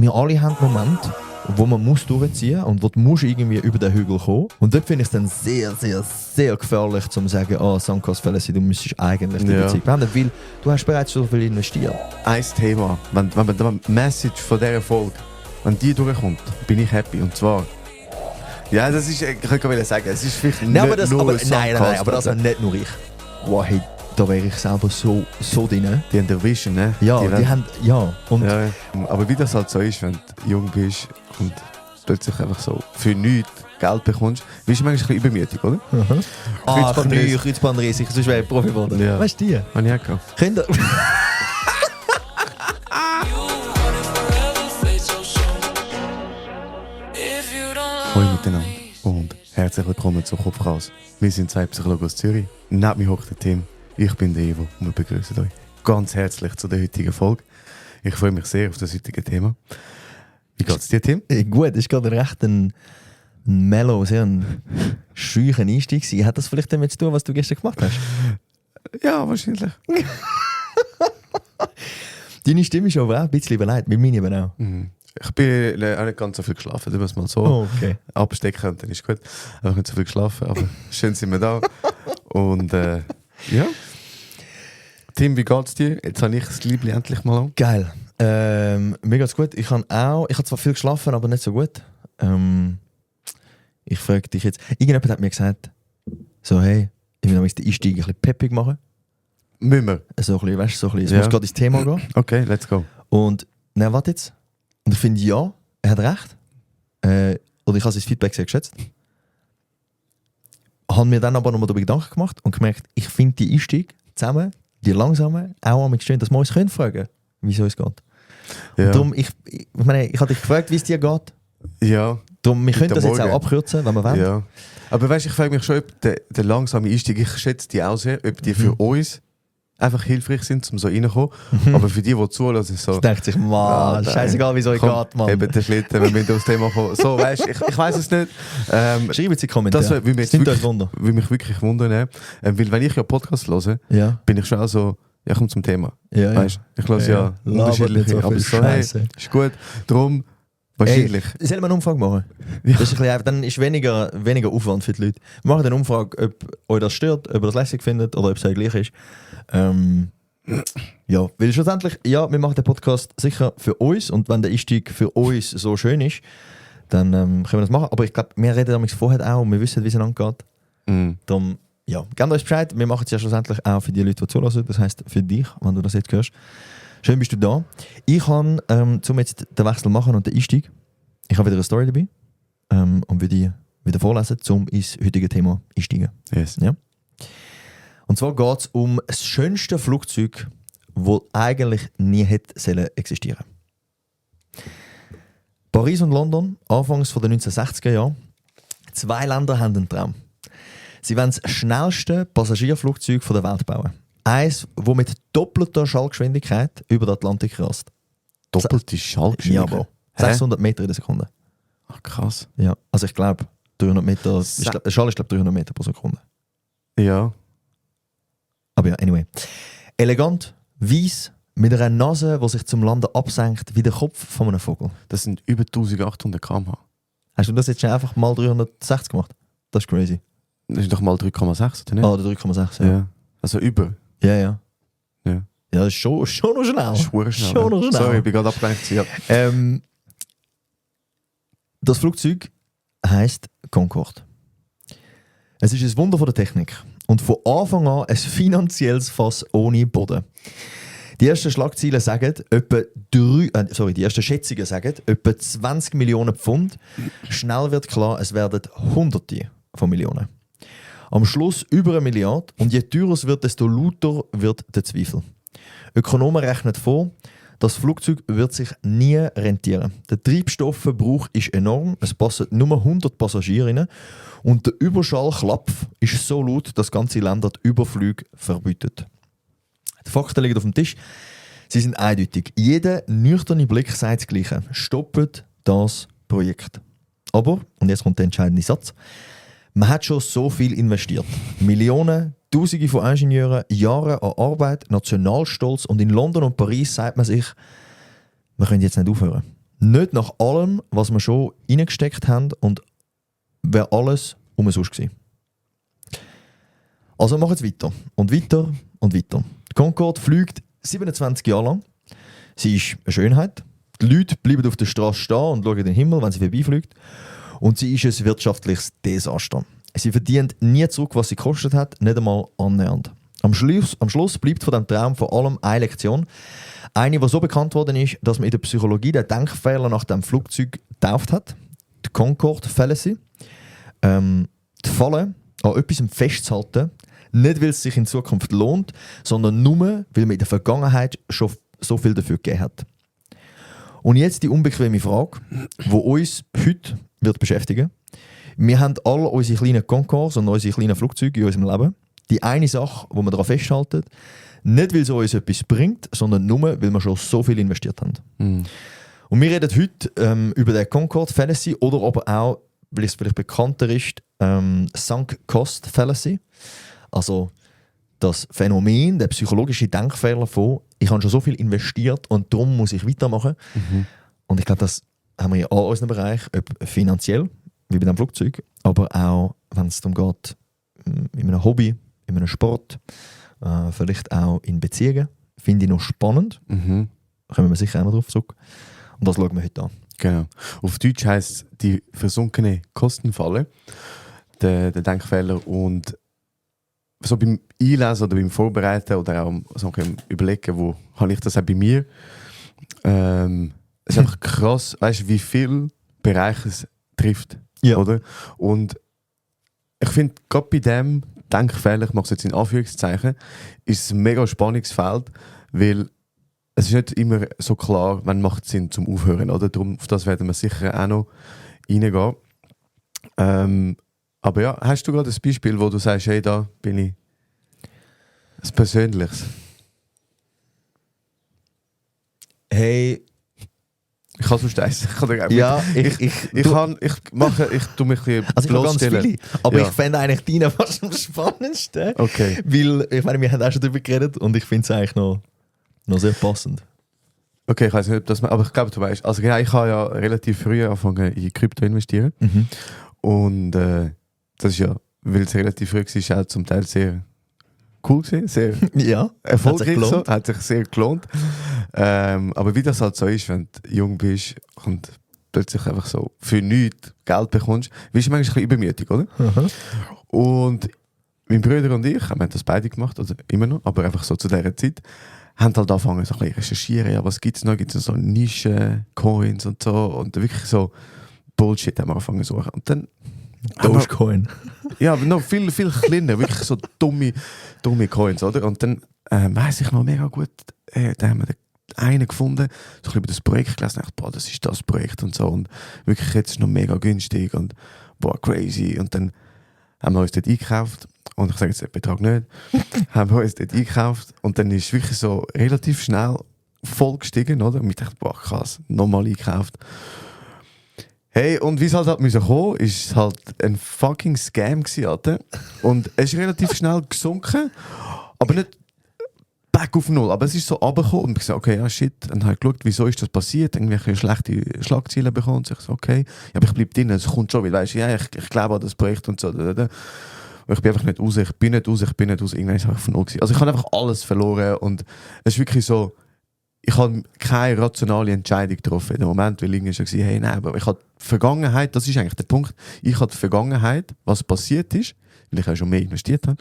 wir alle haben Momente, wo man muss durchziehen und wo du musst irgendwie über den Hügel kommen. Und dort finde ich es dann sehr, sehr, sehr gefährlich, zu sagen, Sankas Fallacy, du müsstest eigentlich die Beziehung beenden, weil du hast bereits so viel investiert. Ein Thema, wenn die Message von dieser Folge, wenn die durchkommt, bin ich happy. Und zwar, ja, das ist, ich kann gar nicht sagen, es ist vielleicht nein, aber das nicht nur ich. Wow, hey, da wäre ich selber so drin. Die haben der Vision, ne? Ja, die haben, ja. Und ja. Aber wie das halt so ist, wenn du jung bist und plötzlich einfach so für nichts Geld bekommst, bist du manchmal ein bisschen übermütig, oder? Kreuzbandriss, sonst wäre ich Profi geworden. Ja. Weißt du die? Habe ich auch gehabt. Kinder. Hallo miteinander und herzlich willkommen zu Kopf raus. Wir sind zwei Psychologen aus Zürich. Neben mir hockt der Tim. Ich bin der Ivo und wir begrüßen euch ganz herzlich zu der heutigen Folge. Ich freue mich sehr auf das heutige Thema. Wie geht's dir, Tim? Gut, das ist gerade recht ein mellow, sehr ein scheuchen Einstieg. Hat das vielleicht damit zu tun, was du gestern gemacht hast? Ja, wahrscheinlich. Deine Stimme ist aber auch ein bisschen überlegt, mit meiner eben auch. Ich bin auch nicht ganz so viel geschlafen, du musst mal so abstecken, dann ist gut. Ich habe nicht so viel geschlafen, aber schön sind wir da. Und ja. Tim, wie geht's dir? Jetzt habe ich das Liebling endlich mal an. Geil. Mir geht's gut. Ich habe zwar viel geschlafen, aber nicht so gut. Ich frage dich jetzt, irgendjemand hat mir gesagt, so hey, ich will den Einstieg ein bisschen peppig machen. Müssen wir? So ein bisschen, weißt du, es muss gerade ins Thema gehen. Okay, let's go. Und, warte jetzt. Und ich finde, ja, er hat recht. Oder ich habe sein Feedback sehr geschätzt. Habe mir dann aber nochmal darüber Gedanken gemacht und gemerkt, ich finde die Einstieg zusammen, die langsamen, auch am stehen, dass wir uns fragen können, wieso es geht. Ja. Und darum, ich habe dich gefragt, wie es dir geht. Ja. Darum, wir können das jetzt auch abkürzen, wenn wir wollen. Ja. Aber weißt du, ich frage mich schon, ob der langsame Einstieg, ich schätze die auch sehr, ob die für uns einfach hilfreich sind, um so reinzukommen. Aber für die zuhören, ist so... Das denkt sich, Mann, scheißegal, wieso ich geht, Mann. Eben der Schlitten, wir müssen aufs Thema kommen. So, weißt du, ich weiss es nicht. Schreiben Sie in die Kommentare. Das würde mich wirklich wundern. Weil wenn ich ja Podcasts höre, bin ich schon auch so, ja, komm zum Thema. Ja, weißt, ich höre unterschiedliche, so aber so, hey, ist gut. Darum, wahrscheinlich. Sollen wir eine Umfrage machen? Ja. Das ist dann ist weniger Aufwand für die Leute. Wir machen eine Umfrage, ob euch das stört, ob ihr das lässig findet oder ob es euch gleich ist. Ja, weil schlussendlich, ja, wir machen den Podcast sicher für uns und wenn der Einstieg für uns so schön ist, dann können wir das machen. Aber ich glaube, wir reden damals vorher auch und wir wissen, wie es angeht. Darum, ja, gebt euch Bescheid. Wir machen es ja schlussendlich auch für die Leute, die zulassen. Das heisst, für dich, wenn du das jetzt hörst. Schön bist du da. Ich kann, um jetzt den Wechsel machen und den Einstieg, ich habe wieder eine Story dabei und will die wieder vorlesen, um ins heutige Thema einsteigen. Yes. Ja? Und zwar geht es um das schönste Flugzeug, das eigentlich nie hätte existieren sollen. Paris und London, anfangs der 1960er Jahre. 2 Länder haben einen Traum. Sie wollen das schnellste Passagierflugzeug der Welt bauen. Eins, das mit doppelter Schallgeschwindigkeit über den Atlantik rast. Doppelte Schallgeschwindigkeit? Ja, Bro. 600 Meter in der Sekunde. Ach, krass. Ja, also ich glaube, 300 Meter. Der Schall ist, glaube 300 Meter pro Sekunde. Ja. Aber ja, anyway. Elegant, weiss, mit einer Nase, die sich zum Landen absenkt, wie der Kopf von einem Vogel. Das sind über 1800 km/h. Hast du das jetzt schon einfach mal 360 gemacht? Das ist crazy. Das ist doch mal 3,6, oder nicht? Ah, oder 3,6, ja. Also über. Ja. Ja, das ist schon noch schnell. Das ist schnell. Schon noch schnell. Sorry, ich bin gerade abgelenkt. Ja. Das Flugzeug heisst Concorde. Es ist ein Wunder von der Technik und von Anfang an ein finanzielles Fass ohne Boden. Die ersten Schlagzeilen sagen, die ersten Schätzungen sagen, etwa 20 Millionen Pfund. Schnell wird klar, es werden Hunderte von Millionen. Am Schluss über 1 Milliarde und je teurer es wird, desto lauter wird der Zweifel. Ökonomen rechnen vor, das Flugzeug wird sich nie rentieren. Der Treibstoffverbrauch ist enorm, es passen nur 100 Passagiere rein und der Überschallklapf ist so laut, dass ganze Länder die Überflüge verbieten. Die Fakten liegen auf dem Tisch. Sie sind eindeutig. Jeder nüchterne Blick sagt das Gleiche. Stoppet das Projekt. Aber, und jetzt kommt der entscheidende Satz, man hat schon so viel investiert. Millionen, Tausende von Ingenieuren, Jahre an Arbeit, Nationalstolz und in London und Paris sagt man sich, wir können jetzt nicht aufhören. Nicht nach allem, was wir schon reingesteckt haben und wäre alles umsonst gewesen. Also wir machen es weiter und weiter und weiter. Die Concorde fliegt 27 Jahre lang. Sie ist eine Schönheit. Die Leute bleiben auf der Straße stehen und schauen in den Himmel, wenn sie vorbeifliegt. Und sie ist ein wirtschaftliches Desaster. Sie verdient nie zurück, was sie gekostet hat, nicht einmal annähernd. Am Schluss bleibt von diesem Traum vor allem eine Lektion. Eine, die so bekannt worden ist, dass man in der Psychologie den Denkfehler nach dem Flugzeug getauft hat. Die Concorde Fallacy. Die Falle an etwas festzuhalten, nicht weil es sich in Zukunft lohnt, sondern nur, weil man in der Vergangenheit schon so viel dafür gegeben hat. Und jetzt die unbequeme Frage, die uns heute wird beschäftigen. Wir haben alle unsere kleinen Concords und unsere kleinen Flugzeuge in unserem Leben. Die eine Sache, die wir daran festhalten, nicht weil es uns etwas bringt, sondern nur, weil wir schon so viel investiert haben. Mhm. Und wir reden heute über den Concorde Fallacy oder aber auch, weil es vielleicht bekannter ist, Sunk Cost Fallacy. Also das Phänomen, der psychologische Denkfehler von ich habe schon so viel investiert und darum muss ich weitermachen. Mhm. Und ich glaube, das haben wir in all unseren Bereichen, ob finanziell, wie bei dem Flugzeug, aber auch, wenn es darum geht, in einem Hobby, in einem Sport, vielleicht auch in Beziehungen. Finde ich noch spannend. Mhm. Kommen wir sicher auch noch drauf zurück. Und das schauen wir heute an. Genau. Auf Deutsch heisst die versunkene Kostenfalle, der Denkfehler. Und so beim Einlesen oder beim Vorbereiten oder auch so beim Überlegen, wo habe ich das auch bei mir. Es ist einfach krass, weißt du, wie viele Bereiche es trifft. Ja. Oder? Und ich finde, gerade bei dem Denkfehler, ich mache es jetzt in Anführungszeichen, ist es ein mega Spannungsfeld, weil es ist nicht immer so klar, wann macht es Sinn zum Aufhören. Oder? Darum, auf das werden wir sicher auch noch reingehen. Aber ja, hast du gerade ein Beispiel, wo du sagst, hey, da bin ich ein Persönliches? Hey, ich kann sonst eins. Ich tue mich ein bisschen also ich habe ganz viele, aber Ja. ich fände eigentlich deine fast am spannendsten. Okay. Weil, ich meine, wir haben auch schon darüber geredet und ich finde es eigentlich noch sehr passend. Okay, ich weiß nicht, ob das, aber ich glaube, du weißt. Also genau, ich habe ja relativ früh angefangen in Krypto investieren. Mhm. Und das ist ja, weil es relativ früh war, auch zum Teil sehr cool gewesen, sehr Ja, erfolgreich. gelohnt. So, hat sich sehr gelohnt. Aber wie das halt so ist, wenn du jung bist und plötzlich einfach so für nichts Geld bekommst, bist du manchmal ein bisschen übermütig, oder? Mhm. Und mein Bruder und ich, wir haben das beide gemacht, also immer noch, aber einfach so zu dieser Zeit, haben halt angefangen so ein bisschen recherchieren, ja, was gibt es noch? Gibt es so Nischen, Coins und so und wirklich so Bullshit haben wir angefangen zu suchen. Und dann Dogecoin. ja, aber noch viel, viel kleiner, wirklich so dumme Coins, oder? Und dann weiss ich noch mega gut, da haben wir einen gefunden, so ein bisschen über das Projekt gelesen, und dachte, boah, das ist das Projekt und so und wirklich jetzt noch mega günstig und boah, crazy. Und dann haben wir uns dort eingekauft und ich sage jetzt den Betrag nicht, haben wir uns dort eingekauft und dann ist es wirklich so relativ schnell voll gestiegen, oder? Und ich dachte, boah, krass, nochmal eingekauft. Hey, und wie es halt müssen kommen, ist es halt ein fucking Scam gewesen, Alter. Und es ist relativ schnell gesunken, aber nicht back auf null. Aber es ist so runtergekommen und ich gesagt, okay, ja shit. Und habe geschaut, wieso ist das passiert, irgendwelche schlechte Schlagzeilen bekommen. Und ich so, okay, ja, aber ich bleibe drin, es kommt schon, weil weißt du, ja, ich glaube an das Projekt und so. Und ich bin einfach nicht raus, ich bin nicht raus. Irgendwann ist es einfach von null gewesen. Also ich habe einfach alles verloren und es ist wirklich so, ich habe keine rationale Entscheidung getroffen in dem Moment, weil irgendwie schon gesagt, hey, nein, aber ich habe die Vergangenheit, das ist eigentlich der Punkt, ich habe die Vergangenheit, was passiert ist, weil ich ja schon mehr investiert habe,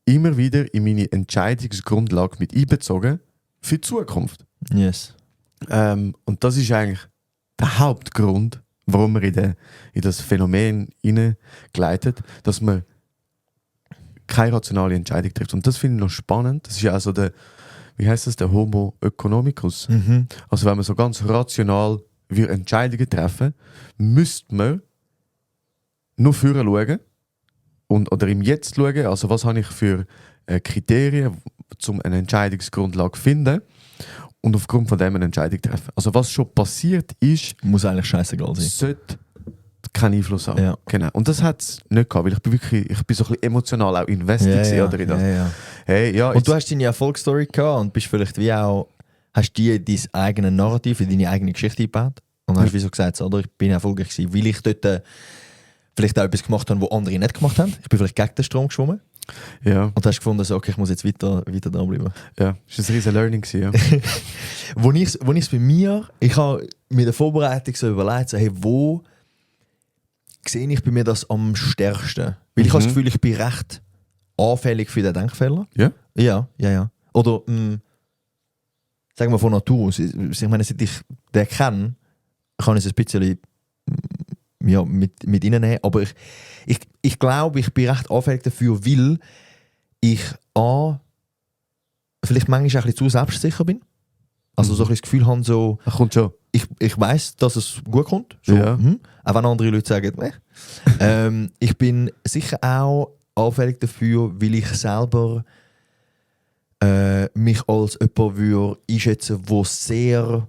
immer wieder in meine Entscheidungsgrundlage mit einbezogen für die Zukunft. Yes. Und das ist eigentlich der Hauptgrund, warum man in das Phänomen hineingleitet, dass man keine rationale Entscheidung trifft. Und das finde ich noch spannend. Das ist ja also der, wie heißt das, der Homo economicus. Mhm. Also wenn man so ganz rational Entscheidungen treffen, müsste man nur vorher schauen oder im Jetzt schauen, also was habe ich für Kriterien, um eine Entscheidungsgrundlage zu finden und aufgrund von dem eine Entscheidung treffen. Also was schon passiert ist, Muss eigentlich scheißegal sein. sollte keinen Einfluss haben. Ja. Genau. Und das hat es nicht gehabt, weil ich bin so ein bisschen emotional auch invested gewesen, oder in das. Ja. Hey, ja, Und du hast deine Erfolgsstory gehabt und bist vielleicht wie auch, hast du dein eigenes Narrativ, deine eigene Geschichte eingebaut und hast wie so gesagt, oder, ich bin erfolgreich gewesen, weil ich dort vielleicht auch etwas gemacht habe, was andere nicht gemacht haben. Ich bin vielleicht gegen den Strom geschwommen. Ja. Und hast gefunden, so, okay, ich muss jetzt weiter dranbleiben. Ja, das war ein riesen Learning gewesen, ja. Wo ich es bei mir, ich habe mit der Vorbereitung so überlegt, so, hey, wo sehe ich bei mir das am stärksten? Weil ich habe das Gefühl, ich bin recht anfällig für den Denkfehler. Ja? Ja. Oder, sagen wir von Natur aus. Ich meine, seit ich den kenne, kann ich es ein bisschen mit reinnehmen. Aber ich glaube, ich bin recht anfällig dafür, weil ich vielleicht manchmal auch ein bisschen zu selbstsicher bin. Also so ein bisschen das Gefühl habe, so, Kommt schon. ich weiss, dass es gut kommt. So, Ja. Auch wenn andere Leute sagen, ich bin sicher auch anfällig dafür, weil ich selber mich als jemand würde einschätzen, der sehr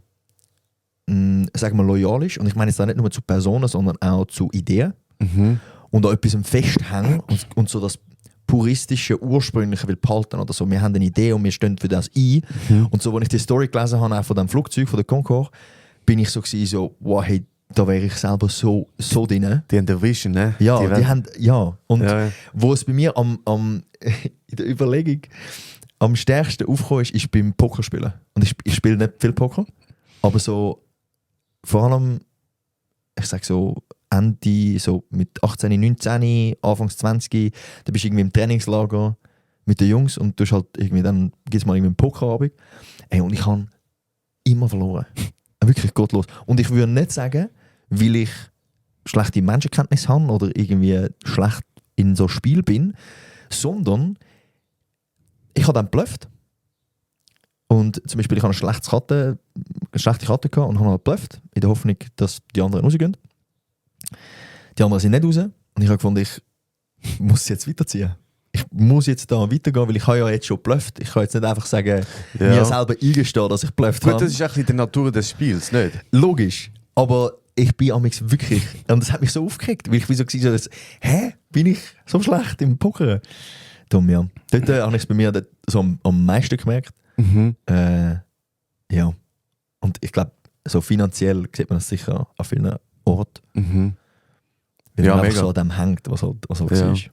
sagen wir, loyal ist. Und ich meine jetzt auch nicht nur zu Personen, sondern auch zu Ideen. Und an etwas festhängen und so das puristische, ursprüngliche will behalten oder so. Wir haben eine Idee und wir stehen für das ein. Und so, als ich die Story gelesen habe, auch von dem Flugzeug, von der Concorde, bin ich so gewesen, so, wow, hey, da wäre ich selber so drin. Die haben der Vision, ne? Ja, die haben, ja. Und Ja. wo es bei mir in der Überlegung am stärksten aufgekommen ist beim Pokerspielen. Und ich spiele nicht viel Poker, aber so vor allem, ich sage so, Ende, so mit 18, 19, Anfangs 20, da bist du irgendwie im Trainingslager mit den Jungs und du hast halt irgendwie, dann gibt es mal irgendwie einen Pokerabend. Ey, und ich habe immer verloren. Wirklich gottlos. Und ich würde nicht sagen, weil ich schlechte Menschenkenntnis habe oder irgendwie schlecht in so Spiel bin, sondern ich habe dann geblufft. Und zum Beispiel, ich habe eine schlechte Karte gehabt und habe halt geblufft, in der Hoffnung, dass die anderen rausgehen. Die anderen sind nicht raus. Und ich habe gefunden, ich muss jetzt weiterziehen. Ich muss jetzt da weitergehen, weil ich habe ja jetzt schon geblufft. Ich kann jetzt nicht einfach sagen, mir selber eingestehen, dass ich geblufft habe. Gut, das ist ein bisschen die Natur des Spiels, nicht? Logisch. Aber ich bin amigs wirklich... Und das hat mich so aufgeregt, weil ich wie so gesagt habe, bin ich so schlecht im Pokern? Dumm, ja. Dort habe ich es bei mir so am meisten gemerkt. Ja. Und ich glaube, so finanziell sieht man das sicher an vielen Orten. Weil Ja, man einfach mega. so an dem hängt, was halt Ja. ist.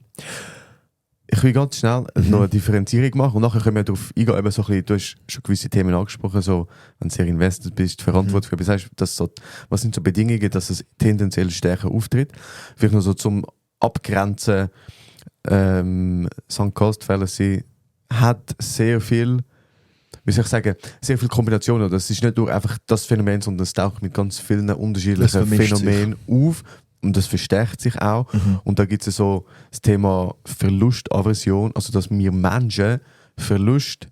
Ich will ganz schnell noch eine Differenzierung machen und nachher können wir darauf eingehen, eben so ein bisschen, du hast schon gewisse Themen angesprochen, so, wenn du sehr invested bist, verantwortlich für etwas hast, dass so, was sind so Bedingungen, dass es tendenziell stärker auftritt? Vielleicht noch so zum Abgrenzen, St. Coast Fallacy hat sehr viel, wie soll ich sagen, sehr viele Kombinationen. Das ist nicht nur einfach das Phänomen, sondern es taucht mit ganz vielen unterschiedlichen vermischt Phänomenen auf. Und das verstärkt sich auch. Und da gibt es so das Thema Verlustaversion, also dass wir Menschen Verlust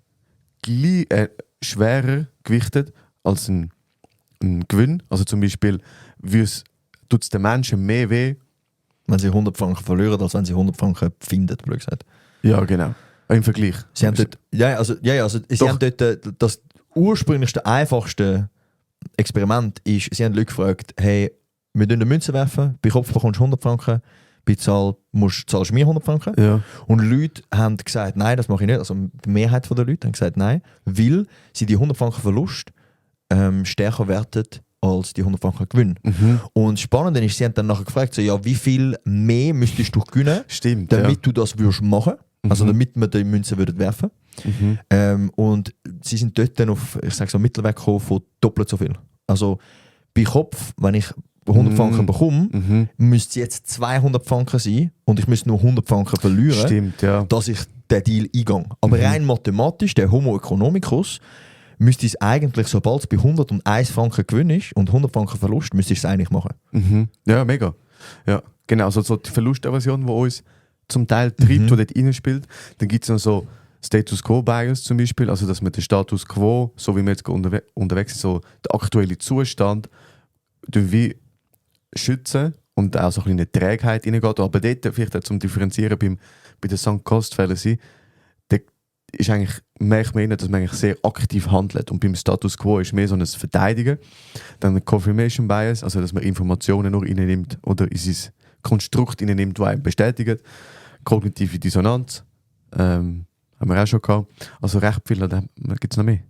schwerer gewichtet als ein Gewinn. Also zum Beispiel tut es den Menschen mehr weh. Wenn sie 100 Franken verlieren, als wenn sie 100 Franken finden, blöd gesagt. Ja, genau. Im Vergleich. Sie haben dort, sie haben dort das ursprünglichste, einfachste Experiment ist, sie haben Leute gefragt, hey, wir dürfen eine Münze werfen, bei Kopf bekommst du 100 Franken, bei Zahl zahlst du mir 100 Franken. Ja. Und Leute haben gesagt, nein, das mache ich nicht. Also die Mehrheit der Leute haben gesagt, nein, weil sie die 100 Franken Verlust stärker wertet als die 100 Franken Gewinn. Und das Spannende ist, sie haben dann nachher gefragt, so, ja, wie viel mehr müsstest du gewinnen, Stimmt, damit du das würdest machen, also damit wir die Münze würden werfen. Und sie sind dort dann auf, ich sage so, Mittelweg gekommen von doppelt so viel. Also bei Kopf, wenn ich 100 Franken bekomme, müsste es jetzt 200 Franken sein und ich müsste nur 100 Franken verlieren, Stimmt, ja. dass ich den Deal eingehe. Aber rein mathematisch, der Homo economicus, müsste es eigentlich, sobald es bei 101 Franken Gewinn ist und 100 Franken Verlust, müsste ich es eigentlich machen. Ja, mega. Ja, genau, also so die Verlustaversion, die uns zum Teil treibt, die dort reinspielt. Dann gibt es noch so Status Quo Bias zum Beispiel, also dass man den Status Quo, so wie wir jetzt unterwegs sind, so der aktuelle Zustand, wie schützen und auch so ein bisschen eine Trägheit reingeht. Aber dort vielleicht auch zum Differenzieren bei den Sunk Cost Fallacy, da ist eigentlich, merkt man, dass man eigentlich sehr aktiv handelt. Und beim Status Quo ist mehr so ein Verteidigen. Dann ein Confirmation Bias, also dass man Informationen nur reinnimmt oder in sein Konstrukt reinnimmt, das einen bestätigt. Kognitive Dissonanz, haben wir auch schon gehabt. Also recht viel, da gibt es noch mehr.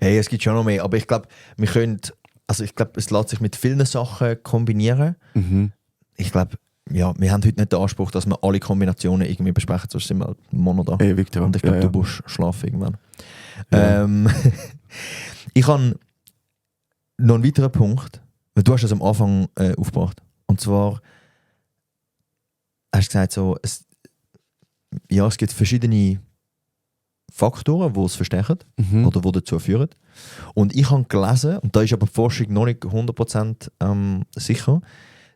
Hey, es gibt schon noch mehr, aber ich glaube, es lässt sich mit vielen Sachen kombinieren. Ich glaube, ja, wir haben heute nicht den Anspruch, dass wir alle Kombinationen irgendwie besprechen, sonst sind wir halt Mono da. Hey, Victor. Und ich glaube, du musst schlafen irgendwann. Ja. Ich habe noch einen weiteren Punkt, weil du hast es am Anfang aufgebracht. Und zwar hast du gesagt, es gibt verschiedene Faktoren, die es verstärken oder die dazu führen. Und ich habe gelesen, und da ist aber die Forschung noch nicht 100% sicher,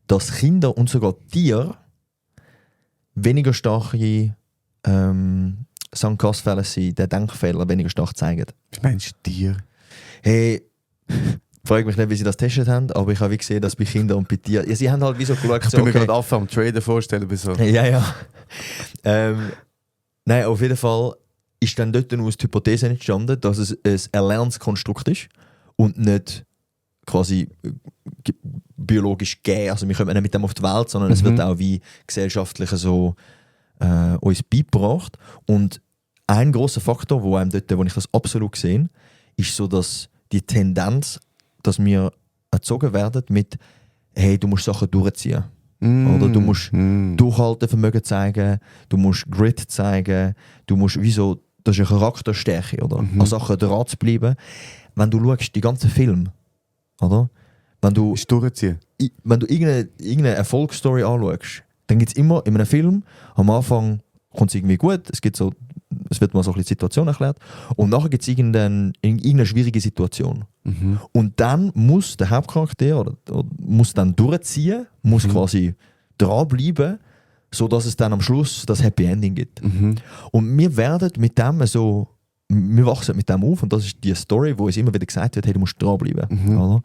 dass Kinder und sogar Tiere weniger starke Sankt-Gass-Fälle sind, den Denkfehler weniger stark zeigen. Was meinst du, Tier? Hey, frage mich nicht, wie sie das getestet haben, aber ich habe wie gesehen, dass bei Kindern und bei Tieren... Ja, sie haben halt wie so geschaut... Ich bin mir gerade Affe am Trader vorstellen. Bei so. Ja. Nein, auf jeden Fall ist dann dort aus die Hypothese entstanden, dass es ein erlerntes Konstrukt ist und nicht quasi biologisch gegeben. Also wir kommen nicht mit dem auf die Welt, sondern es wird auch wie gesellschaftlich so uns beigebracht. Und ein grosser Faktor, wo ich das absolut sehe, ist so, dass die Tendenz, dass wir erzogen werden mit «Hey, du musst Sachen durchziehen». Oder du musst Durchhaltevermögen zeigen, du musst Grit zeigen, du musst das ist eine Charakterstärke, oder? An Sachen dran zu bleiben. Wenn du schaust, die ganzen Filme, oder? Wenn du irgendeine Erfolgsstory anschaust, dann gibt es immer in einem Film, am Anfang kommt es irgendwie gut, es wird mal so eine Situation erklärt und nachher gibt es irgendeine schwierige Situation. Und dann muss der Hauptcharakter oder muss dann durchziehen, muss quasi dranbleiben, sodass es dann am Schluss das Happy Ending gibt. Und wir wachsen mit dem auf und das ist die Story, wo es immer wieder gesagt wird, hey, du musst dranbleiben. Oder?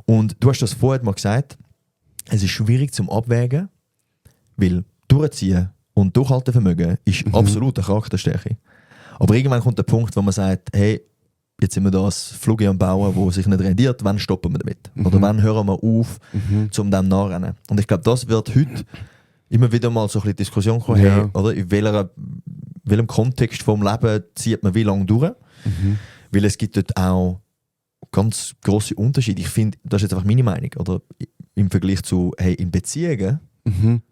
Und du hast das vorher mal gesagt, es ist schwierig zum Abwägen, weil durchziehen und Durchhaltevermögen ist absolut eine Charakterstärke. Aber irgendwann kommt der Punkt, wo man sagt, hey, jetzt sind wir da als Flugge am Bauen, wo sich nicht rendiert, wann stoppen wir damit? Oder wann hören wir auf, zum dem nachrennen? Und ich glaube, das wird heute immer wieder mal so ein bisschen Diskussion kommen, hey, oder? In welchem Kontext vom Leben zieht man wie lange durch? Weil es gibt dort auch ganz grosse Unterschiede. Ich finde, das ist jetzt einfach meine Meinung, oder? Im Vergleich zu, hey, in Beziehungen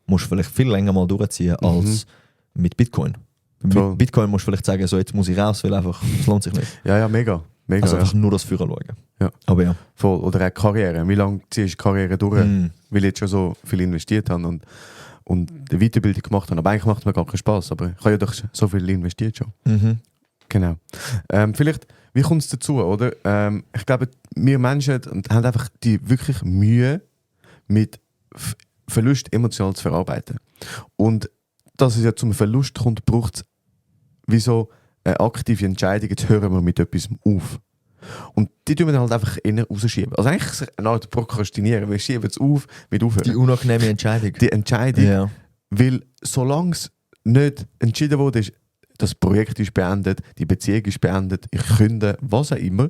musst du vielleicht viel länger mal durchziehen als mit Bitcoin. Mit Bitcoin musst du vielleicht sagen, so, jetzt muss ich raus, weil einfach, es lohnt sich nicht. Ja, mega. Also einfach nur das Führer schauen. Ja. Aber ja. Voll. Oder auch Karriere. Wie lange ziehst du Karriere durch? Weil ich jetzt schon so viel investiert habe und eine Weiterbildung gemacht habe. Aber eigentlich macht mir gar keinen Spass. Aber ich habe ja doch so viel investiert schon. Genau. Vielleicht, wie kommt es dazu, oder? Ich glaube, wir Menschen haben einfach die wirklich Mühe, mit Verlust emotional zu verarbeiten. Und dass es ja zum Verlust kommt, braucht es wie so eine aktive Entscheidung, jetzt hören wir mit etwas auf. Und die tun wir dann halt einfach innen rausschieben. Also eigentlich ist es eine Art Prokrastinieren. Wir schieben es auf, mit aufhören. Die unangenehme Entscheidung. Die Entscheidung. Ja. Weil solange es nicht entschieden wurde, das Projekt ist beendet, die Beziehung ist beendet, ich kündige, was auch immer,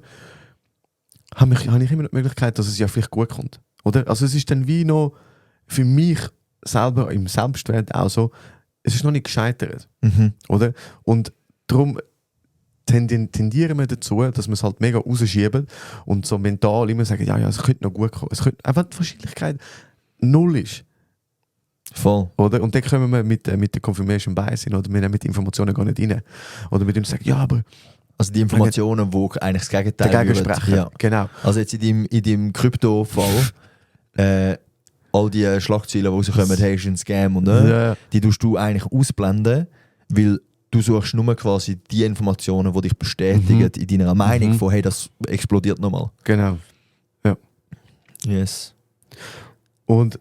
habe ich immer noch die Möglichkeit, dass es ja vielleicht gut kommt. Oder? Also es ist dann wie noch für mich selber im Selbstwert auch so, es ist noch nicht gescheitert. Oder? Und darum tendieren wir dazu, dass wir es halt mega rausschieben und so mental immer sagen, ja, es könnte noch gut kommen. Es könnte einfach die Wahrscheinlichkeit null ist. Voll. Oder? Und dann kommen wir mit der Confirmation Bias hin, oder wir nehmen mit Informationen gar nicht rein. Oder mit uns sagen, ja, aber... Also die Informationen, die eigentlich das Gegenteil dagegen sprechen. Ja. Genau. Also jetzt in deinem Krypto-Fall, all die Schlagzeilen, die rauskommen, hey, ist ein Scam und die tust du eigentlich ausblenden, weil du suchst nur quasi die Informationen, die dich bestätigen in deiner Meinung von, hey, das explodiert nochmal. Genau. Ja. Yes. Und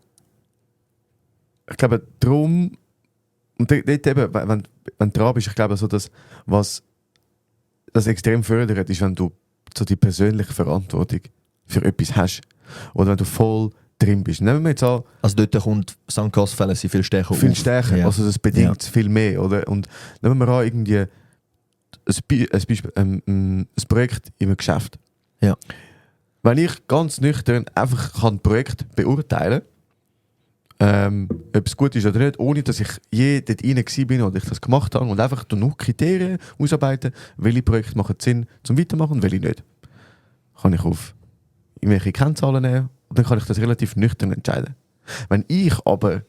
ich glaube, darum, und dort eben, wenn du dran bist, ich glaube, so was das extrem fördert, ist, wenn du so die persönliche Verantwortung für etwas hast. Oder wenn du voll drin bist. Nehmen wir jetzt an... Also dort kommt Sankt-Gass-Fälle viel stärker viel stärker, ja. Also das bedingt viel mehr. Oder? Und nehmen wir an, irgendwie ein Projekt in einem Geschäft. Ja. Wenn ich ganz nüchtern einfach ein Projekt beurteilen kann, ob es gut ist oder nicht, ohne dass ich je dort rein war oder ich das gemacht habe und einfach nur Kriterien ausarbeiten, welche Projekte machen Sinn zum Weitermachen und welche nicht. kann ich auf irgendwelche Kennzahlen nehmen und dann kann ich das relativ nüchtern entscheiden. Wenn ich aber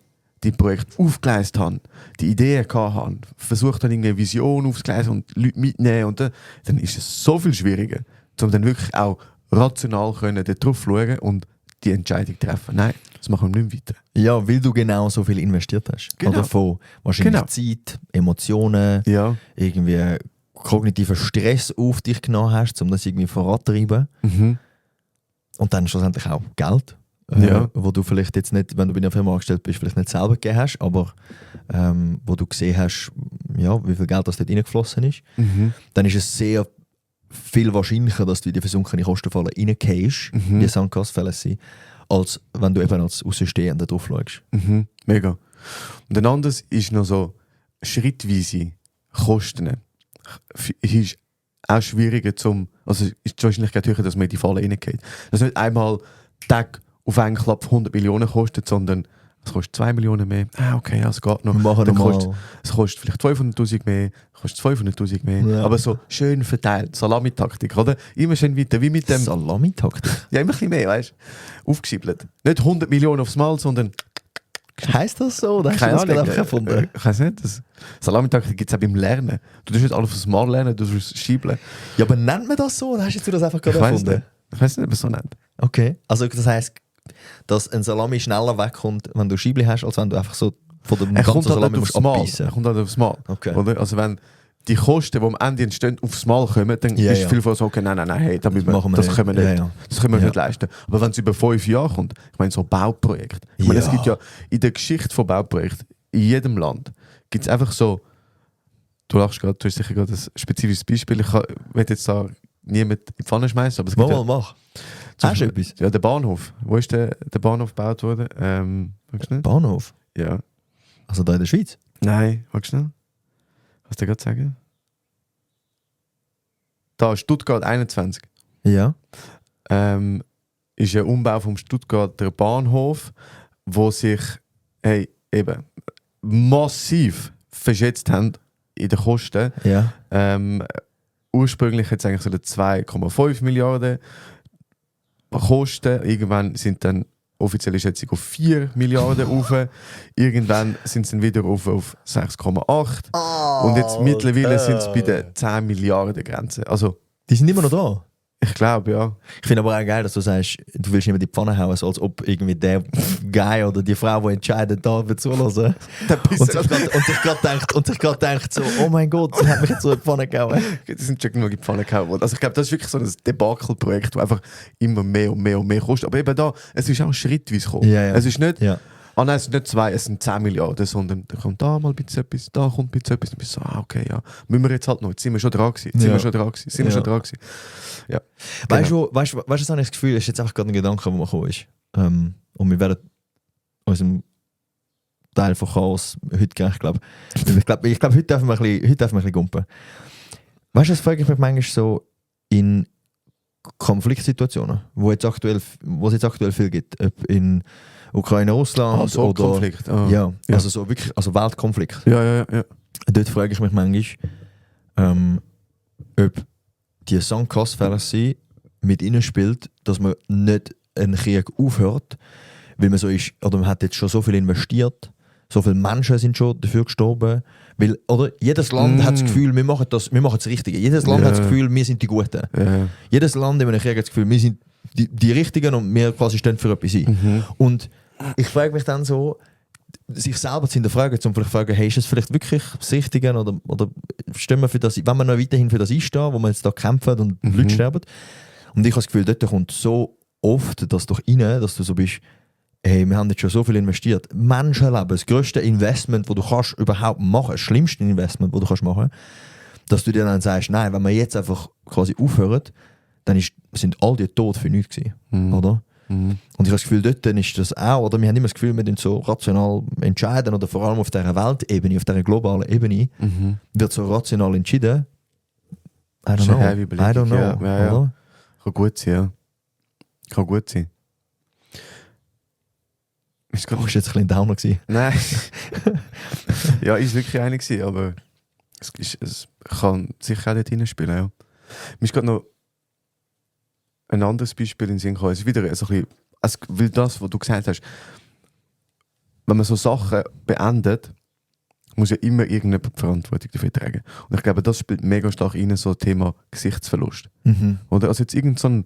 die Projekte aufgeleistet habe, die Ideen hatte, versucht habe, eine Vision aufzugleisen und Leute mitnehmen, und dann ist es so viel schwieriger, um dann wirklich auch rational können, drauf zu schauen und die Entscheidung treffen. Nein, das machen wir nicht mehr weiter. Ja, weil du genau so viel investiert hast. Genau. Oder von wahrscheinlich Zeit, Emotionen, Ja. irgendwie kognitiven Stress auf dich genommen hast, um das irgendwie voranzutreiben. Mhm. Und dann schlussendlich auch Geld, Ja. wo du vielleicht jetzt nicht, wenn du bei einer Firma angestellt bist, vielleicht nicht selber gegeben hast, aber wo du gesehen hast, ja, wie viel Geld das dort reingeflossen ist. Mhm. Dann ist es sehr viel wahrscheinlicher, dass du in die versunkene Kostenfalle reingehst, die Sunk-Cost-Fallacy, als wenn du eben als Außenstehender drauf schaust. Mhm. Mega. Und ein anderes ist noch so schrittweise Kosten. Ist auch schwieriger also ist die Wahrscheinlichkeit höher, dass man in die Falle reingeht. Dass nicht einmal Tag auf einen Klapp 100 Millionen kostet, sondern es kostet 2 Millionen mehr. Okay, ja, es geht noch. Wir machen Dann normal. es kostet vielleicht 500'000 mehr, kostet 500'000 mehr. Ja. Aber so schön verteilt, Salamitaktik, oder? Immer schön weiter, wie mit dem... Salamitaktik. Ja, immer ein bisschen mehr, weißt du? Aufgeschiebelt. Nicht 100 Millionen aufs Mal, sondern... Heisst das so? Oder hast du das gerade einfach erfunden? Ich weiß nicht. Salamitaktik gibt es auch beim Lernen. Du tust nicht alles aufs Mal lernen, du tust es schiebeln. Ja, aber nennt man das so? Oder hast du das einfach gerade Ich weiß erfunden? nicht. Ich weiß nicht, ob es so nennt. Okay. Also das heisst, dass ein Salami schneller wegkommt, wenn du Schiebli hast, als wenn du einfach so von dem Er kommt ganzen halt Salami nicht musst aufs Mal. abbeissen. Er kommt halt aufs Mal. Okay. Oder? Also wenn die Kosten, die am Ende entstehen, aufs Mal kommen, dann Ja, ist ja. viel von so, okay, nein, hey, das können wir nicht. Ja. Das können wir Ja. nicht leisten. Aber wenn es über 5 Jahre kommt, ich meine, so Bauprojekte. Ich meine, Ja. es gibt ja in der Geschichte von Bauprojekten, in jedem Land, gibt es einfach so, du lachst gerade, du hast sicher gerade ein spezifisches Beispiel, ich will jetzt da niemand in die Pfanne schmeißen, aber es gibt Mach. zum Hast du Beispiel- etwas? Ja, der Bahnhof. Wo ist der Bahnhof gebaut worden? Magst du nicht? Bahnhof? Ja. Also da in der Schweiz? Nein, magst du schnell? Was du gerade sagen? Da, Stuttgart 21. Ja. Ist ein Umbau vom Stuttgarter Bahnhof, wo sich eben massiv verschätzt haben in den Kosten. Ja. Ursprünglich jetzt eigentlich so 2,5 Milliarden Kosten. Irgendwann sind dann offizielle Schätzung auf 4 Milliarden rauf. Irgendwann sind sie dann wieder auf 6,8. Und jetzt mittlerweile sind es bei der 10 Milliarden Grenze. Also, Die sind immer noch da. ich glaube, ja. Ich finde aber auch geil, dass du sagst, du willst immer die Pfanne hauen, so als ob irgendwie der Guy oder die Frau, die entscheidet, da wird zulassen. Und sich gerade denkt so, oh mein Gott, sie hat mich jetzt so in die Pfanne gehauen. Die sind schon genug in die Pfanne gehauen worden. Also ich glaube, das ist wirklich so ein Debakelprojekt, das einfach immer mehr und mehr und mehr kostet. Aber eben da, es ist auch schrittweise gekommen. Ja, ja. Es ist nicht, Ja. nein, es sind nicht 2, es sind 10 Milliarden, sondern da kommt da mal ein bisschen etwas, da kommt ein bisschen etwas. Und ich so, okay, ja, müssen wir jetzt halt noch, jetzt sind wir schon dran gewesen, Ja. Ja. Weißt du, was habe ich das Gefühl, ist jetzt einfach gerade ein Gedanke, der mir gekommen ist. Und wir werden unserem Teil von Chaos heute gerecht, glaube ich. Ich glaube, heute dürfen wir ein bisschen gumpen. Weißt du, das frage ich mich manchmal so in Konfliktsituationen, wo es jetzt aktuell viel gibt. Ob in Ukraine, Russland so oder... Konflikt. Ah. Ja, Ja. also so wirklich, also Weltkonflikt. Ja. Dort frage ich mich manchmal, ob die Sunk-Cost-Fallacy mit ihnen spielt, dass man nicht einen Krieg aufhört, weil man so ist, oder man hat jetzt schon so viel investiert, so viele Menschen sind schon dafür gestorben, weil, oder jedes Land hat das Gefühl, wir machen das Richtige. Jedes Land Ja. hat das Gefühl, wir sind die Guten. Ja. Jedes Land in einem Krieg hat das Gefühl, wir sind die Richtigen und wir quasi stehen für etwas ein. Und ich frage mich dann so, sich selber zu hinterfragen, zum vielleicht fragen, hey, ist es vielleicht wirklich das Richtige oder stehen wir für das, wenn wir noch weiterhin für das einstehen, wo wir jetzt da kämpfen und Leute sterben. Und ich habe das Gefühl, dort kommt so oft das doch rein, dass du so bist, hey, wir haben jetzt schon so viel investiert. Menschenleben, das grösste Investment, das du kannst überhaupt machen, das schlimmste Investment, das du kannst machen, dass du dir dann sagst, nein, wenn wir jetzt einfach quasi aufhören, dann sind all die tot für nichts gewesen, oder? Und ich habe das Gefühl, dort ist das auch, oder wir haben immer das Gefühl, wir so rational entscheiden, oder vor allem auf dieser Weltebene, auf dieser globalen Ebene, wird so rational entschieden. I don't Das ist know. eine heavy Überlegung, I don't know. ja. Oder? Kann gut sein, ja. Kann gut sein. Ist Du warst jetzt ein bisschen Downer gewesen. Nein. Ja, ist wirklich eine gewesen, aber es kann sicher auch dort hineinspielen, ja. Mir ist gerade noch ein anderes Beispiel in den Sinn kommen. Es ist wieder so ein bisschen, weil das, was du gesagt hast, wenn man so Sachen beendet, muss ja immer irgendjemand die Verantwortung dafür tragen. Und ich glaube, das spielt mega stark rein, so Thema Gesichtsverlust. Oder also jetzt irgend so ein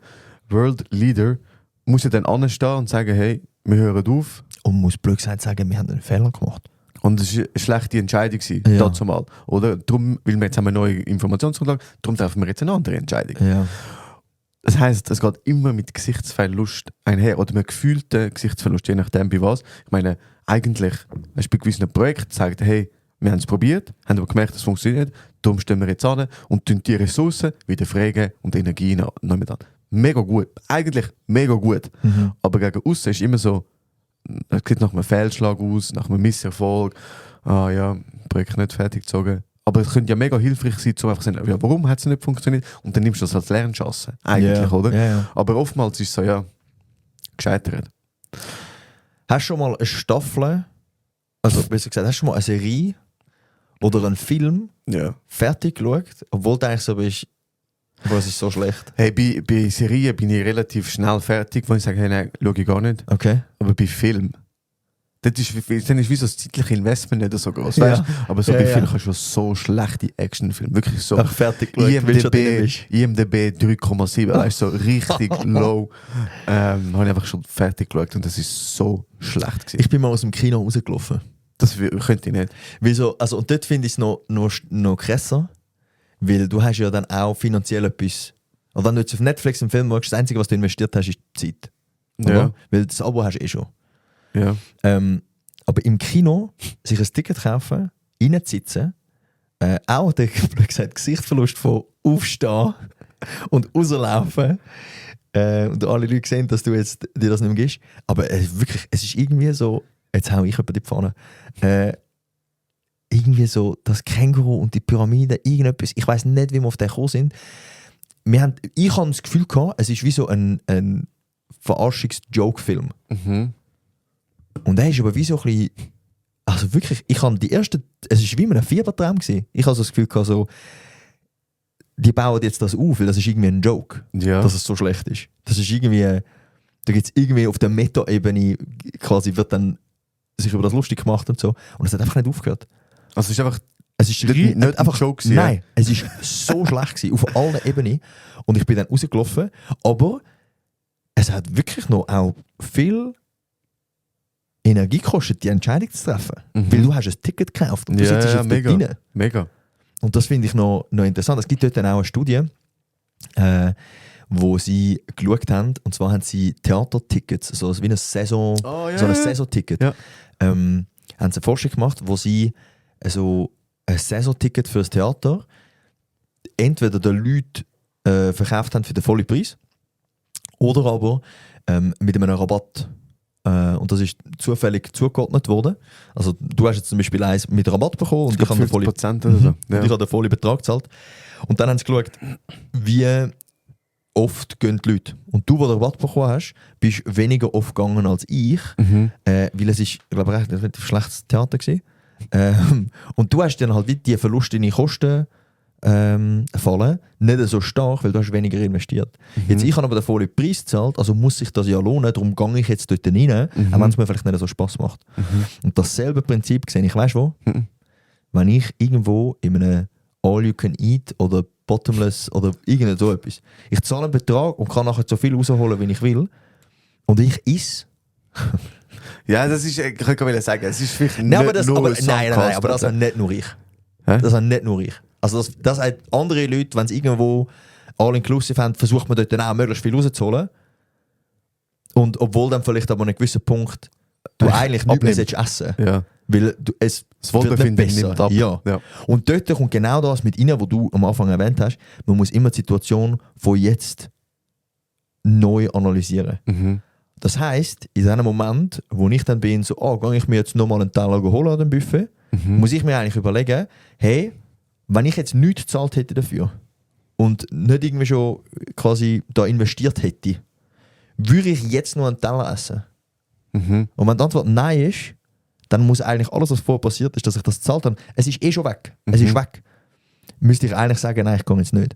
World Leader muss ja dann anstehen und sagen, hey, wir hören auf. Und muss blöd gesagt sagen, wir haben einen Fehler gemacht. Und es war eine schlechte Entscheidung, dazu mal. Oder? Darum, weil wir jetzt haben eine neue Informationsgrundlage, darum treffen wir jetzt eine andere Entscheidung. Ja. Das heisst, es geht immer mit Gesichtsverlust einher oder mit gefühlten Gesichtsverlust, je nachdem bei was. Ich meine, eigentlich hast du bei gewissen Projekten gesagt, hey, wir haben es probiert, haben aber gemerkt, es funktioniert, darum stehen wir jetzt an und tun die Ressourcen wieder fragen und Energie nehmen dann. Mega gut, eigentlich mega gut. Aber gegen aussen ist immer so, es sieht nach einem Fehlschlag aus, nach einem Misserfolg, Projekt nicht fertig gezogen. Aber es könnte ja mega hilfreich sein, zu einfach sagen, ja, warum hat es nicht funktioniert? Und dann nimmst du das als Lernchance, eigentlich, oder? Yeah. Aber oftmals ist es so, gescheitert. Hast du schon mal eine Staffel, also besser gesagt, hast du schon mal eine Serie oder einen Film fertig geschaut, obwohl du eigentlich so bist, was ist so schlecht? Hey, bei Serien bin ich relativ schnell fertig, wo ich sage, hey, nein, schaue ich gar nicht. Okay. Aber bei Film, dann ist wie so das zeitliche Investment nicht so groß, weißt? Aber so bei Film kannst du so schlechte Actionfilme, wirklich so. Ach, fertig geschaut, IMDb 3,7, weißt du, so richtig low. Habe ich einfach schon fertig geschaut und das ist so schlecht gewesen. Ich bin mal aus dem Kino rausgelaufen. Das könnte ich nicht. Wieso? Also, und dort finde ich es noch krasser, weil du hast ja dann auch finanziell etwas. Und wenn du jetzt auf Netflix einen Film schaust, das Einzige, was du investiert hast, ist die Zeit. Oder? Ja. Weil das Abo hast du eh schon. Ja. Aber im Kino sich ein Ticket kaufen, reinsitzen, auch der gesagt, Gesichtsverlust von Aufstehen und rauslaufen. Und alle Leute sehen, dass du jetzt dir das nicht mehr gibst. Aber wirklich, es ist irgendwie so, jetzt hau ich jemanden die Pfanne, irgendwie so das Känguru und die Pyramide, irgendetwas, ich weiss nicht, wie wir auf den gekommen sind. Ich habe das Gefühl gehabt, es ist wie so ein Verarschungs-Joke-Film. Und der ist aber wie so ein bisschen, also wirklich, es war wie ein Fiebertraum gewesen. Ich habe so das Gefühl gehabt, so, die bauen jetzt das auf, weil das ist irgendwie ein Joke, dass es so schlecht ist. Das ist irgendwie, da gibt es irgendwie auf der Meta-Ebene quasi wird dann sich über das lustig gemacht und so. Und es hat einfach nicht aufgehört. Also es ist einfach, es ist nicht einfach ein Joke gewesen. Nein, es ist so schlecht gewesen, auf allen Ebenen. Und ich bin dann rausgelaufen, aber es hat wirklich noch auch viel Energie gekostet, die Entscheidung zu treffen. Weil du hast ein Ticket gekauft und du sitzt jetzt mega, dort rein. Mega. Und das finde ich noch interessant. Es gibt dort dann auch eine Studie, wo sie geschaut haben, und zwar haben sie Theatertickets, so wie ein Saisonticket. Ja. Haben sie eine Forschung gemacht, wo sie ein Saisonticket für das Theater entweder den Leuten verkauft haben für den vollen Preis oder aber mit einem Rabatt. Und das ist zufällig zugeordnet worden. Also du hast jetzt zum Beispiel eins mit Rabatt bekommen und ich habe den vollen Betrag gezahlt. Und dann haben sie geschaut, wie oft gehen die Leute. Und du, der Rabatt bekommen hast, bist weniger oft gegangen als ich, weil es ist, ich glaube, ein relativ schlechtes Theater gewesen. Und du hast dann halt wie die Verluste in die Kosten fallen, nicht so stark, weil du hast weniger investiert. Jetzt, ich habe aber den vollen Preis gezahlt, also muss sich das ja lohnen, darum gehe ich jetzt dort rein, auch wenn es mir vielleicht nicht so Spass macht. Und dasselbe Prinzip sehe ich, weißt du wo? Wenn ich irgendwo in einem All-You-Can-Eat oder Bottomless oder irgend so etwas, ich zahle einen Betrag und kann nachher so viel rausholen, wie ich will, und ich esse. Ja, das ist, ich kann sagen, es ist vielleicht nein, aber das habe nicht nur ich. Das habe nicht nur ich. Also das haben andere Leute, wenn sie irgendwo all-inclusive haben, versucht man dort dann auch möglichst viel rauszuholen. Und obwohl dann vielleicht aber an einem gewissen Punkt du eigentlich nicht mehr essen sollst. Ja. Weil das Wohlbefinden nimmt ab. Ja. Und dort kommt genau das mit rein, was du am Anfang erwähnt hast. Man muss immer die Situation von jetzt neu analysieren. Das heisst, in diesem Moment, wo ich dann bin, so, gehe ich mir jetzt nochmal einen Teller holen an dem Buffet, muss ich mir eigentlich überlegen, hey, wenn ich jetzt nichts gezahlt hätte dafür und nicht irgendwie schon quasi da investiert hätte, würde ich jetzt noch einen Teller essen? Und wenn die Antwort nein ist, dann muss eigentlich alles, was vorher passiert ist, dass ich das gezahlt habe, es ist eh schon weg. Es ist weg. müsste ich eigentlich sagen, nein, ich gehe jetzt nicht.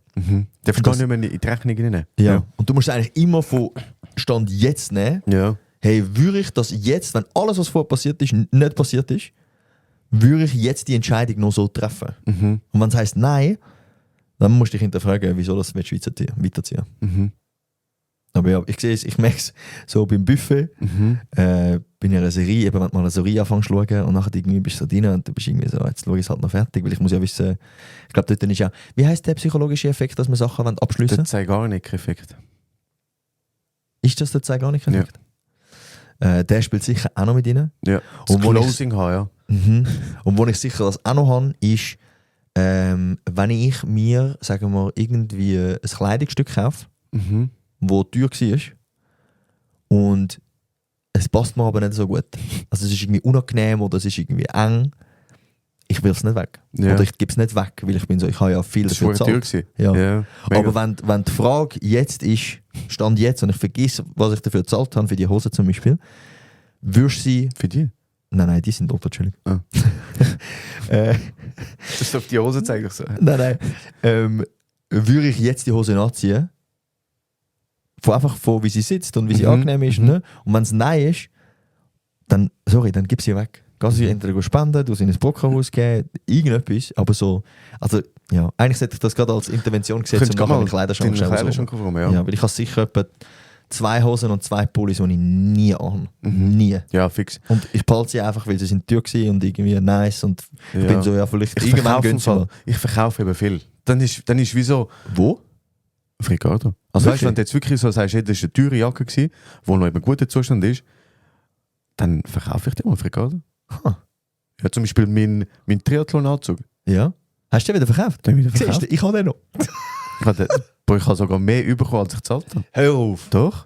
Darfst du gar nicht mehr in die Rechnung nehmen. Ja. Und du musst eigentlich immer von Stand jetzt nehmen. Ja. Hey, würde ich das jetzt, wenn alles, was vorher passiert ist, nicht passiert ist, würde ich jetzt die Entscheidung noch so treffen? Und wenn es heisst nein, dann musst du dich hinterfragen, wieso das weiterziehen. Aber ja, ich merke es so beim Buffet, bin in einer Serie, eben wenn du mal eine Serie anfängst zu schauen und nachher irgendwie bist du so drin und du bist irgendwie so, jetzt schaue ich es halt noch fertig, weil ich muss ja wissen, ich glaube dort ist ja, wie heisst der psychologische Effekt, dass man Sachen abschliessen wollen? Der Zeigarnik-Effekt. Ist das der Zeigarnik-Effekt? Ja. Der spielt sicher auch noch mit rein. Ja, das Closing haben, ja. Und wo ich sicher das auch noch habe, ist, wenn ich mir, sagen wir, irgendwie ein Kleidungsstück kaufe, wo teuer war und es passt mir aber nicht so gut. Also es ist irgendwie unangenehm oder es ist irgendwie eng. Ich will es nicht weg. Ja. Oder ich gebe es nicht weg, weil ich bin so, ich habe ja viel dafür gezahlt. Ja. Ja, aber wenn die Frage jetzt ist, Stand jetzt, und ich vergesse, was ich dafür gezahlt habe, für die Hose zum Beispiel, würdest du sie... Für die? Nein, die sind dort, Entschuldigung. Ah. Das ist auf die Hose zeige ich so. Nein. Würde ich jetzt die Hose anziehen, einfach von wie sie sitzt und wie sie angenehm ist, ne? Und wenn es nein ist, dann gib sie weg. Geh sie entweder spenden, du sie in ein Brockenhaus geben, irgendetwas, aber so, also ja, eigentlich sollte ich das gerade als Intervention gesetzt und nachher in den Kleiderschrank schauen. Ja, weil ich habe sicher etwa 2 Hosen und 2 Pullis, die ich nie an. Nie. Ja, fix. Und ich behalte sie einfach, weil sie sind teuer waren und irgendwie nice und ich bin so, ja, vielleicht irgendwann günstiger. Ich verkaufe eben viel. Dann ist wie so... Wo? Auf Ricardo. Also weißt du, wenn du jetzt wirklich so sagst, hey, das war eine teure Jacke, die noch in einem guten Zustand ist, dann verkaufe ich die mal auf Ricardo. Ja, zum Beispiel mein Triathlon-Anzug. Ja. Hast du den wieder verkauft? Den wieder verkauft? Siehst du, ich habe den noch. Ich habe sogar mehr bekommen, als ich gezahlt habe. Hör auf. Doch.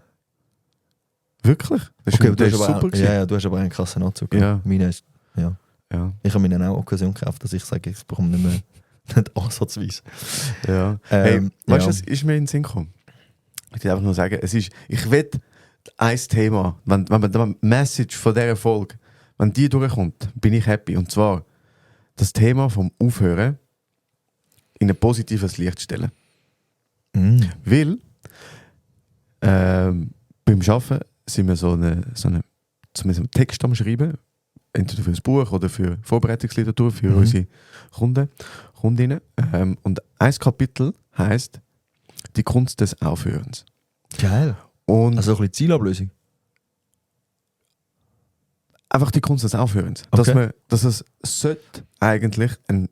Wirklich? Das okay, ist super gewesen. Ja, du hast aber einen krassen Anzug. Ja. Meine ist, ja. Ich habe mir auch Occasion gekauft, dass ich sage, ich bekomme nicht mehr nicht ansatzweise. Ja. Hey, weißt du, was ist mir in den Sinn gekommen? Ich will einfach nur sagen, ich will ein Thema, wenn die Message von dieser Folge, wenn die durchkommt, bin ich happy. Und zwar das Thema vom Aufhören in ein positives Licht stellen. Weil beim Arbeiten sind wir so einen Text am Schreiben, entweder für ein Buch oder für Vorbereitungsliteratur für unsere Kundinnen. Und ein Kapitel heisst Die Kunst des Aufhörens. Geil. Und also ein bisschen Zielablösung. Einfach die Kunst des Aufhörens. Okay. Dass es sollte eigentlich ein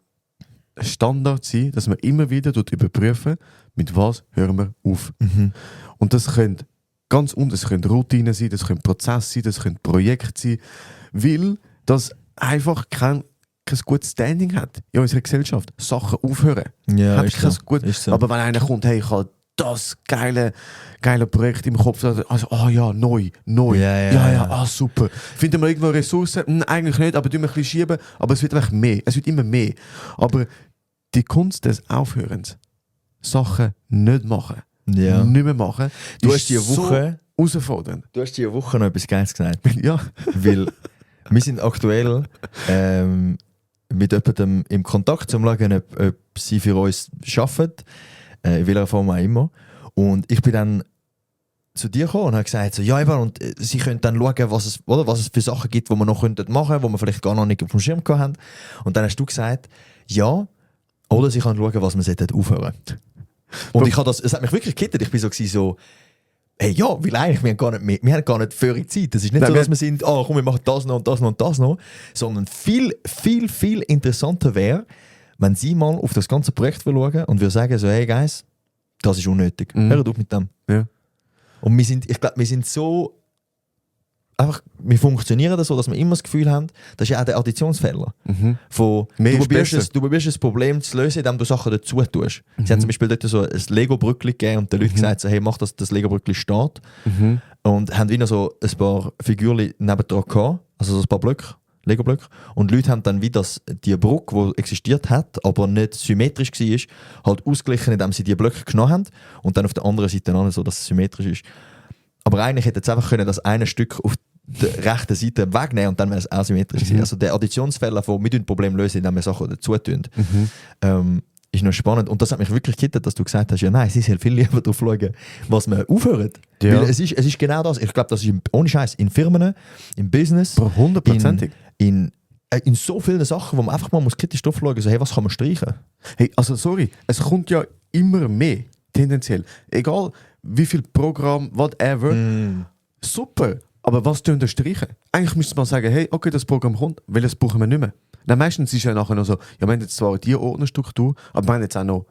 Standard sein, dass man immer wieder überprüfen, mit was hören wir auf. Und das können das können Routinen sein, das können Prozesse sein, das können Projekte sein, weil das einfach kein gutes Standing hat in unserer Gesellschaft. Sachen aufhören. Ja, hat ist kein so. gut. Ist so. Aber wenn einer kommt, hey, ich habe das geile Projekt im Kopf, also, neu. Ja. Super. Finden wir irgendwo Ressourcen? Eigentlich nicht, aber tun wir ein bisschen schieben, aber es wird einfach mehr. Es wird immer mehr. Aber die Kunst des Aufhörens, Sachen nicht machen, nicht mehr machen, du hast die Woche so herausfordernd. Du hast diese Woche noch etwas Geiles gesagt. Ja. Weil wir sind aktuell mit jemandem im Kontakt, um zu schauen, ob sie für uns arbeiten, in welcher Form auch immer. Und ich bin dann zu dir gekommen und habe gesagt, so, ja, eben, und sie können dann schauen, was es für Sachen gibt, die wir noch machen könnten, die wir vielleicht gar noch nicht auf dem Schirm haben. Und dann hast du gesagt, ja, oder sie können schauen, was wir aufhören sollten. Und es hat mich wirklich gekittet. Ich bin so, hey, ja, weil eigentlich, wir haben gar nicht völlig Zeit. Es ist nicht so, dass wir sind, komm, wir machen das noch und das noch und das noch. Sondern viel, viel, viel interessanter wäre, wenn sie mal auf das ganze Projekt schauen und wir sagen so, hey Guys, das ist unnötig. Hört auf mit dem. Ja. Und ich glaube, wir sind so, einfach, wir funktionieren das so, dass wir immer das Gefühl haben, das ist ja auch der Additionsfehler. Von, du probierst das Problem zu lösen, indem du Sachen dazu tust. Sie haben zum Beispiel dort so ein Lego-Brückli gegeben und den Leuten gesagt, so, hey, mach das Lego-Brückli steht. Und haben wieder so ein paar Figürchen nebendran gehabt, also so ein paar Lego-Blöcke. Und die Leute haben dann wieder die Brücke, die existiert hat, aber nicht symmetrisch war, halt ausgeglichen, indem sie die Blöcke genommen haben und dann auf der anderen Seite an, so dass es symmetrisch ist. Aber eigentlich hätte es einfach können, das eine Stück auf der rechten Seite wegnehmen und dann wäre es asymmetrisch gewesen. Also der Additionsfehler von wir ein Problem lösen, indem wir Sachen dazu tun. ist noch spannend. Und das hat mich wirklich gekittet, dass du gesagt hast, ja nein, sie soll viel lieber darauf schauen, was man aufhört. Ja. Weil es ist genau das. Ich glaube, das ist ohne Scheiß in Firmen, im Business, 100%. in so vielen Sachen, wo man einfach mal muss kritisch drauf schauen muss, so, hey, was kann man streichen? Hey, also sorry, es kommt ja immer mehr, tendenziell. Egal wie viel Programm, whatever. Super, aber was tun wir streichen? Eigentlich müsste man sagen, hey, okay, das Programm kommt, welches brauchen wir nicht mehr? Dann meistens ist ja nachher noch so, ja, wir haben jetzt zwar die Ordnerstruktur, aber wir haben jetzt auch noch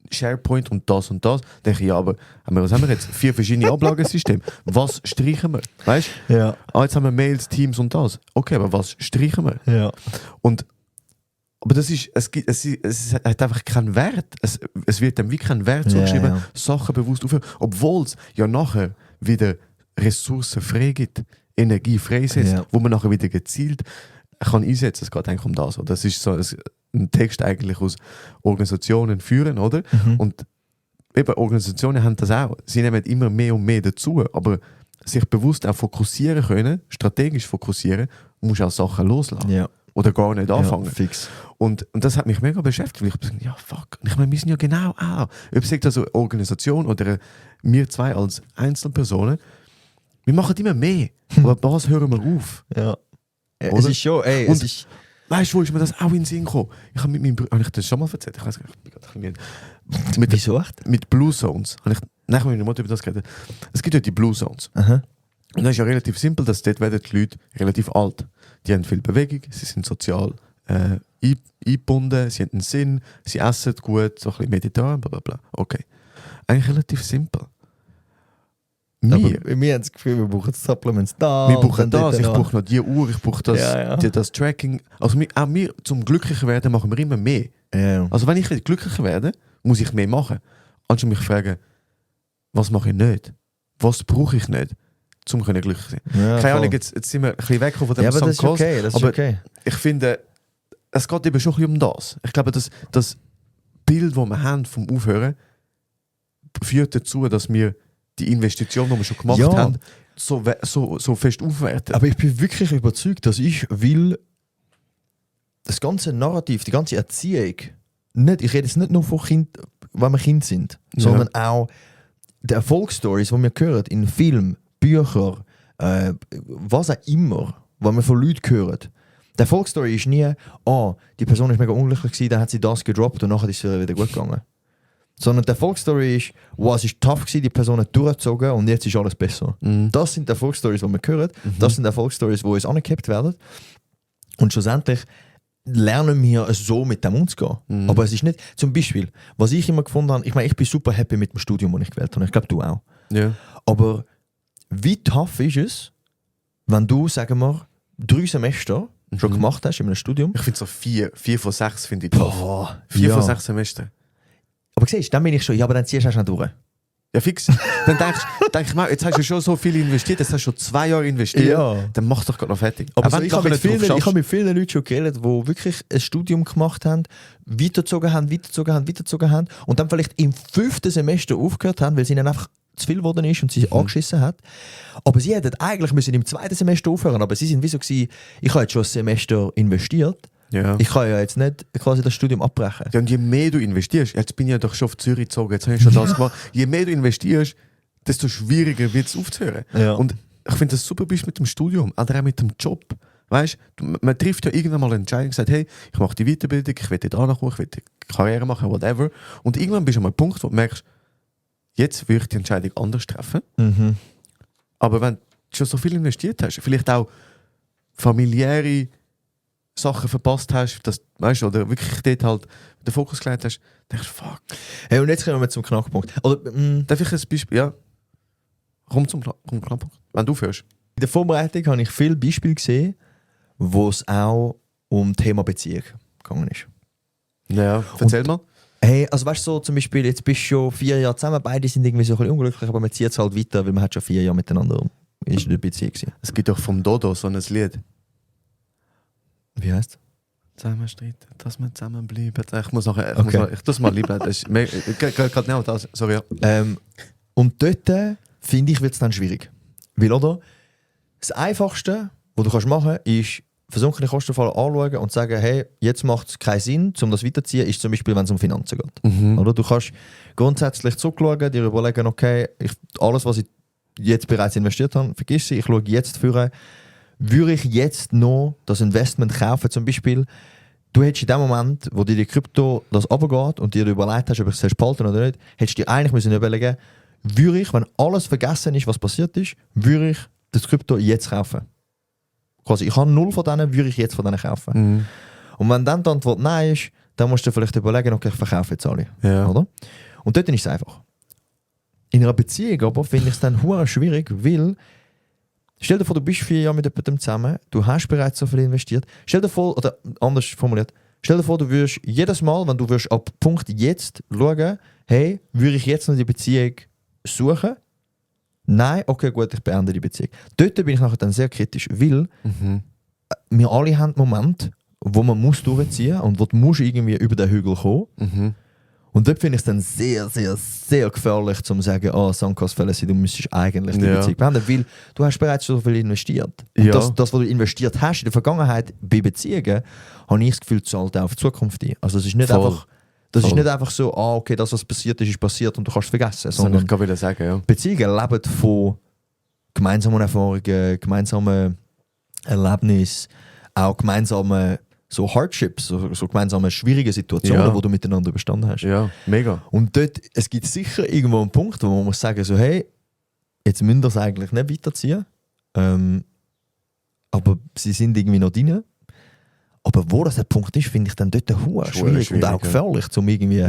SharePoint und das und das. Dann denke ich, ja, aber was haben wir jetzt? 4 verschiedene Ablagensysteme. Was streichen wir? Weißt du? Ja. Jetzt haben wir Mails, Teams und das. Okay, aber was streichen wir? Ja. Aber das ist, es hat einfach keinen Wert. Es wird dem wie kein Wert zugeschrieben, Sachen bewusst aufhören. Obwohl es ja nachher wieder Ressourcen frei gibt, Energie freisetzt, wo man nachher wieder gezielt kann einsetzen. Es geht eigentlich um das. Das ist so ein Text eigentlich aus Organisationen führen, oder? Und eben Organisationen haben das auch. Sie nehmen immer mehr und mehr dazu, aber sich bewusst auch fokussieren können, strategisch fokussieren, musst auch Sachen loslassen. Ja. Oder gar nicht anfangen. Ja, fix. Und das hat mich mega beschäftigt. Ich habe gesagt, ja fuck, ich meine, wir sind ja genau auch. Ob es also eine Organisation oder wir zwei als Einzelpersonen, wir machen immer mehr. Aber was hören wir auf? Ja. Es ist schon, ey, und, weißt du, wo ist mir das auch in den Sinn gekommen? Ich habe mit meinem Bruder, habe ich das schon mal erzählt? Ich weiß gar nicht, ich bin gerade ein bisschen müde. Wieso echt? Mit Blue Zones. Nein, ich habe mit meiner Mutter über das geredet. Es gibt ja die Blue Zones. Aha. Und das ist ja relativ simpel, dass dort werden die Leute relativ alt. Die haben viel Bewegung, sie sind sozial eingebunden, sie haben einen Sinn, sie essen gut, so ein bisschen mediterran, bla bla bla. Okay. Eigentlich relativ simpel. Wir haben das Gefühl, wir brauchen Supplements da. Wir brauchen das, ich brauche noch die Uhr, ich brauche das, das Tracking. Also auch wir, zum glücklicher werden, machen wir immer mehr. Ja. Also wenn ich glücklicher werde, muss ich mehr machen. Anstatt mich fragen, was mache ich nicht? Was brauche ich nicht, um glücklich zu sein? Ja, keine Ahnung, jetzt sind wir ein bisschen weg von dem aber das ist okay, das ist okay. Ich finde, es geht eben schon ein bisschen um das. Ich glaube, das Bild, das wir haben vom Aufhören, führt dazu, dass wir die Investition, die wir schon gemacht haben, so fest aufwerten. Aber ich bin wirklich überzeugt, dass ich will das ganze Narrativ, die ganze Erziehung, nicht, ich rede jetzt nicht nur von Kind, wenn wir Kind sind, sondern auch die Erfolgsstories, die wir hören in Filmen, Büchern, was auch immer, was wir von Leuten hören. Die Erfolgsstory ist nie, die Person ist mega unglücklich gewesen, dann hat sie das gedroppt und nachher ist es wieder gut gegangen. Sondern die Erfolgsstory ist, es war tough gewesen, die Person hat durchgezogen und jetzt ist alles besser. Das sind die Erfolgsstories, die wir hören. Das sind die Erfolgsstories, die uns angehabt werden. Und schlussendlich lernen wir so mit dem umzugehen. Aber es ist nicht, zum Beispiel, was ich immer gefunden habe, ich meine, ich bin super happy mit dem Studium, das ich gewählt habe. Ich glaube, du auch. Ja. Aber wie tough ist es, wenn du, sagen wir, 3 Semester schon gemacht hast in einem Studium? Ich finde so 4 von 6 finde ich tough. 4 von 6 Semester. Aber siehst du, dann bin ich schon, aber dann ziehst du auch schon durch. Ja, fix. Dann denk ich mal, jetzt hast du schon so viel investiert, jetzt hast du schon 2 Jahre investiert, dann mach doch gerade noch fertig. Aber so, ich habe mit vielen Leuten schon geredet, die wirklich ein Studium gemacht haben, weitergezogen haben und dann vielleicht im 5. Semester aufgehört haben, weil es ihnen einfach zu viel geworden ist und sie angeschissen hat. Aber sie hätten eigentlich müssen im 2. Semester aufhören, aber sie sind wie so gewesen, ich habe jetzt schon ein Semester investiert. Ja. Ich kann ja jetzt nicht quasi das Studium abbrechen. Ja, und je mehr du investierst, jetzt bin ich ja doch schon auf Zürich gezogen, jetzt habe ich schon das gemacht, je mehr du investierst, desto schwieriger wird es aufzuhören. Ja. Und ich finde das super bist mit dem Studium, oder auch mit dem Job. Weißt du, man trifft ja irgendwann mal eine Entscheidung und sagt, hey, ich mache die Weiterbildung, ich will da nachkommen, ich will die Karriere machen, whatever. Und irgendwann bist du an einem Punkt, wo du merkst, jetzt würde ich die Entscheidung anders treffen. Aber wenn du schon so viel investiert hast, vielleicht auch familiäre Sachen verpasst hast, dass, weißt du, oder wirklich dort halt den Fokus gelegt hast, denkst du, fuck. Hey, und jetzt kommen wir zum Knackpunkt. Oder, darf ich ein Beispiel? Ja. Komm zum Knackpunkt. Wenn du führst. In der Vorbereitung habe ich viele Beispiele gesehen, wo es auch um Thema Beziehung gegangen ist. Ja, erzähl mal. Hey, also weißt du, so zum Beispiel, jetzt bist du schon 4 Jahre zusammen, beide sind irgendwie so ein bisschen unglücklich, aber man zieht es halt weiter, weil man hat schon 4 Jahre miteinander in der Beziehung gewesen. Es gibt doch vom Dodo so ein Lied. Wie heisst es? Zusammen streiten, dass wir zusammenbleiben. Ich muss das mal lieben. Das ist gerade genau das. Sorry. Ja. Und dort, finde ich, wird es dann schwierig. Weil, oder? Das Einfachste, was du machen kannst, ist versunkene Kostenfälle anschauen und sagen, hey, jetzt macht es keinen Sinn, um das weiterzuziehen, ist zum Beispiel, wenn es um Finanzen geht. Oder du kannst grundsätzlich zurückschauen, dir überlegen, okay, alles, was ich jetzt bereits investiert habe, vergiss ich schaue jetzt für, würde ich jetzt noch das Investment kaufen, zum Beispiel, du hättest in dem Moment, wo dir die Krypto das runtergeht und dir überlegt hast, ob ich es behalten oder nicht, hättest du dir eigentlich müssen überlegen, würde ich, wenn alles vergessen ist, was passiert ist, würde ich das Krypto jetzt kaufen. Quasi, ich habe 0 von denen, würde ich jetzt von denen kaufen. Und wenn dann die Antwort nein ist, dann musst du vielleicht überlegen, okay, ich verkaufe jetzt alle. Ja. Oder? Und dort ist es einfach. In einer Beziehung aber finde ich es dann hure schwierig, weil stell dir vor, du bist 4 Jahre mit jemandem zusammen, du hast bereits so viel investiert. Stell dir vor, oder anders formuliert, stell dir vor, du würdest jedes Mal, wenn du würdest ab Punkt jetzt schauen, hey, würde ich jetzt noch die Beziehung suchen? Nein, okay, gut, ich beende die Beziehung. Dort bin ich nachher dann sehr kritisch, weil wir alle haben Momente, wo man muss durchziehen und wo du musst irgendwie über den Hügel kommen. Und dort finde ich es dann sehr, sehr, sehr gefährlich, zu sagen, Sankthansfälle, du müsstest eigentlich die Beziehung beenden, weil du hast bereits so viel investiert. Und das, was du investiert hast in der Vergangenheit bei Beziehungen, habe ich das Gefühl, zahlt auch auf die Zukunft ein. Also es ist nicht einfach... Das ist nicht einfach so, okay, das, was passiert ist passiert und du kannst es vergessen. Sondern ich kann wieder sagen, ja. Beziehungen leben von gemeinsamen Erfahrungen, gemeinsamen Erlebnissen, auch gemeinsamen so Hardships, so gemeinsame schwierige Situationen, die du miteinander überstanden hast. Ja, mega. Und dort, es gibt sicher irgendwo einen Punkt, wo man muss sagen, so, hey, jetzt müssen wir es eigentlich nicht weiterziehen. Aber sie sind irgendwie noch drin. Aber wo das der Punkt ist, finde ich dann dort schwierig und auch gefährlich, um irgendwie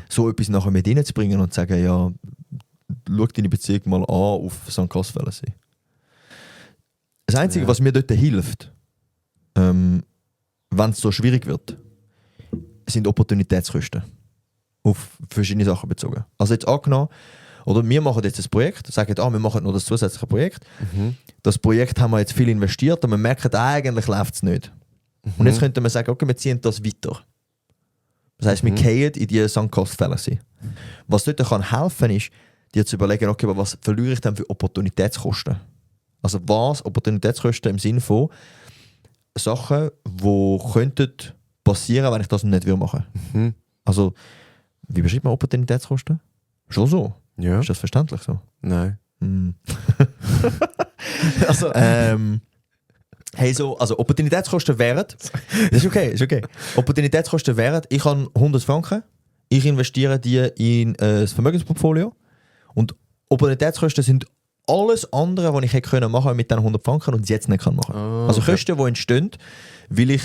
so etwas nachher mit reinzubringen und zu sagen, ja, schau deine Beziehung mal an auf St. Gassfeldensee. Das Einzige, was mir dort hilft, wenn es so schwierig wird, sind Opportunitätskosten. Auf verschiedene Sachen bezogen. Also jetzt angenommen, oder wir machen jetzt ein Projekt, sagen, wir machen noch das zusätzliche Projekt. Das Projekt haben wir jetzt viel investiert und wir merken, eigentlich läuft es nicht. Und jetzt könnte man sagen, okay, wir ziehen das weiter. Das heisst, wir gehen in die St. Gassfeldensee. Was dort kann helfen ist, dir zu überlegen, okay, aber was verliere ich denn für Opportunitätskosten? Also was Opportunitätskosten im Sinne von Sachen, die könnten passieren, wenn ich das nicht machen würde. Also, wie beschreibt man Opportunitätskosten? Schon so. Ja. Ist das verständlich so? Nein. Also, hey, so, also Opportunitätskosten wären, das ist okay. Opportunitätskosten wären, ich habe 100 Franken, ich investiere die in ein Vermögensportfolio und Opportunitätskosten sind alles andere, was ich hätte können machen mit diesen 100 Franken und es jetzt nicht machen kann. Also Kosten, die entstehen, weil ich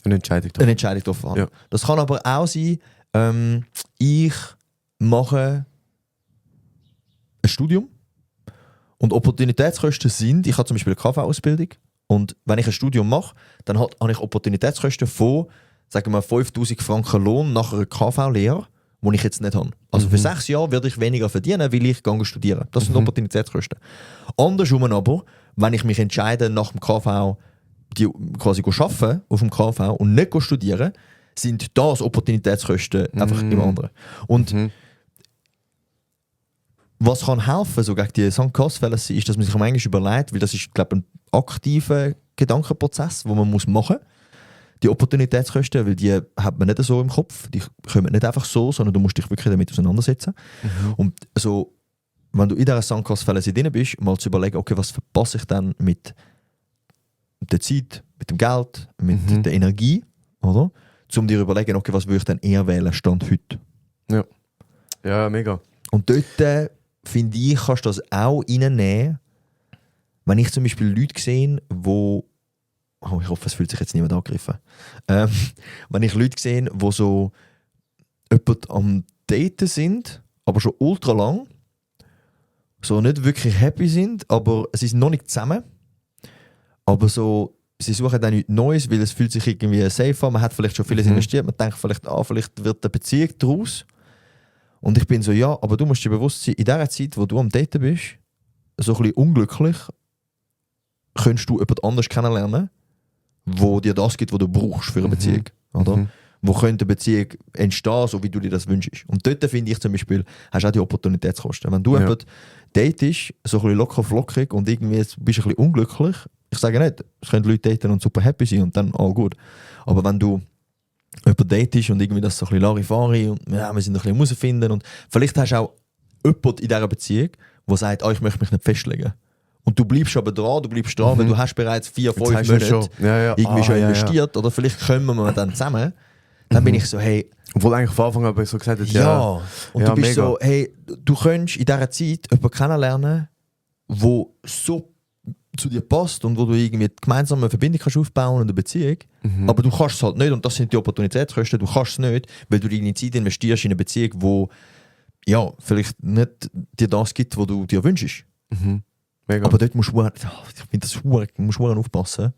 eine Entscheidung getroffen habe. Ja. Das kann aber auch sein, ich mache ein Studium und Opportunitätskosten sind, ich habe zum Beispiel eine KV-Ausbildung und wenn ich ein Studium mache, dann habe ich Opportunitätskosten von, sagen wir, 5'000 Franken Lohn nach einer KV-Lehre, die ich jetzt nicht habe. Also für 6 Jahre werde ich weniger verdienen, weil ich studieren. Das sind Opportunitätskosten. Andersrum aber, wenn ich mich entscheide, nach dem KV die quasi arbeiten auf dem KV und nicht studieren, sind das Opportunitätskosten einfach im anderen. Und was kann helfen, so gegen die St. Gassfeldensee, ist, dass man sich am Englisch überlegt, weil das ist, glaube ich, ein aktiver Gedankenprozess, den man machen muss. Die Opportunitätskosten, weil die hat man nicht so im Kopf, die kommen nicht einfach so, sondern du musst dich wirklich damit auseinandersetzen. Und so, wenn du in dieser St. Gassfeldensee drin bist, mal zu überlegen, okay, was verpasse ich dann mit der Zeit, mit dem Geld, mit der Energie, oder? Um dir zu überlegen, okay, was würde ich dann eher wählen, Stand heute. Ja. Ja, mega. Und dort, finde ich, kannst du das auch reinnehmen, wenn ich zum Beispiel Leute sehe, wo ich hoffe, es fühlt sich jetzt niemand angegriffen. Wenn ich Leute sehe, die so jemand am Daten sind, aber schon ultra lang, so nicht wirklich happy sind, aber sie sind noch nicht zusammen, aber so, sie suchen dann nichts Neues, weil es fühlt sich irgendwie safe an, man hat vielleicht schon vieles investiert, man denkt vielleicht, vielleicht wird eine Beziehung daraus. Und ich bin so, ja, aber du musst dir bewusst sein, in dieser Zeit, wo du am Daten bist, so ein bisschen unglücklich, könntest du jemand anders kennenlernen, wo dir das gibt, was du brauchst für eine Beziehung. Oder? Wo könnte eine Beziehung entstehen, so wie du dir das wünschst. Und dort finde ich zum Beispiel, hast du auch die Opportunitätskosten. Wenn du jemand datest, so ein bisschen locker flockig und irgendwie bist ein bisschen unglücklich, Ich sage nicht, es können Leute daten und super happy sein und dann all gut. Aber wenn du jemanden datest und irgendwie das so ein bisschen Larifari und ja, wir sind ein bisschen herausfinden und vielleicht hast du auch jemanden in dieser Beziehung, der sagt, ich möchte mich nicht festlegen. Und du bleibst aber dran, weil du hast bereits 4, 5 Monate irgendwie schon investiert oder vielleicht kommen wir dann zusammen. Dann bin ich so, hey... Obwohl eigentlich von Anfang an so gesagt hat, und du bist mega. So, hey, du könntest in dieser Zeit jemanden kennenlernen, der so zu dir passt und wo du irgendwie gemeinsam eine Verbindung kannst aufbauen und eine Beziehung. Aber du kannst es halt nicht und das sind die Opportunitätskosten. Du kannst es nicht, weil du deine Zeit investierst in eine Beziehung, wo vielleicht nicht dir das gibt, was du dir wünschst. Mega. Aber dort musst du, ich finde das musst du aufpassen,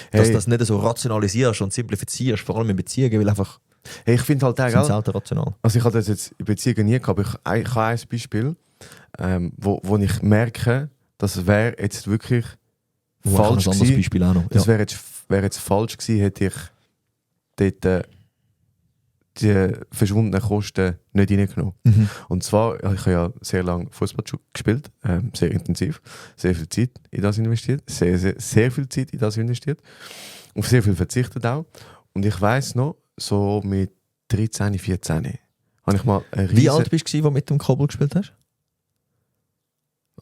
dass du das nicht so rationalisierst und simplifizierst, vor allem in Beziehungen, weil einfach ich finde halt sind selten rational. Also ich habe das jetzt in Beziehungen nie gehabt, aber ich habe ein Beispiel, wo ich merke, das wäre jetzt wirklich falsch gewesen. Beispiel auch noch. Das wäre jetzt falsch gewesen, hätte ich dort die verschwundenen Kosten nicht reingenommen. Und zwar, ich habe ja sehr lange Fußball gespielt, sehr intensiv, sehr viel Zeit in das investiert, sehr viel Zeit in das investiert, auf sehr viel verzichtet auch. Und ich weiss noch, so mit 13, 14 habe ich mal eine Wie alt bist du, als du mit dem Kobbel gespielt hast?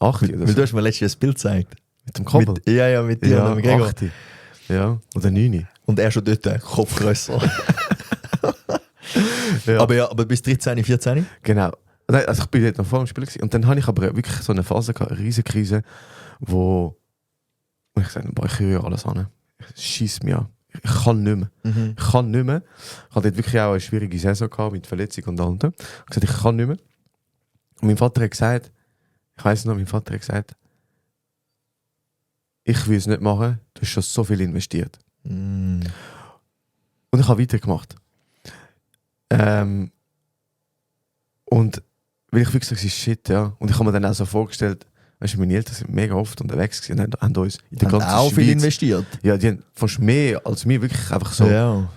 8 oder so. Weil du hast mir letztens ein Bild gezeigt. Mit dem Kobbel? Mit dir und dem Gregor. 8. Ja, oder 9. Und er schon dort, Kopf grösser. Aber bis 13, 14? Genau. Also ich bin dort noch vor dem Spiel gewesen. Und dann hatte ich aber wirklich so eine Phase gehabt, eine riesige Krise, wo ich gesagt habe, ich höre alles an. Ich schiesse mich an. Ich kann nicht mehr. Ich kann nicht mehr. Ich hatte dort wirklich auch eine schwierige Saison gehabt, mit Verletzung und allem. Ich habe gesagt, ich kann nicht mehr. Und mein Vater hat gesagt, ich weiss noch, mein Vater hat gesagt, ich will es nicht machen, du hast schon so viel investiert. Und ich habe weitergemacht. Und weil ich wirklich gesagt shit, ja. Und ich habe mir dann auch so vorgestellt, weißt du, meine Eltern sind mega oft unterwegs gewesen und haben uns in der ganzen auch Schweiz, viel investiert. Ja, die haben fast mehr als wir wirklich einfach so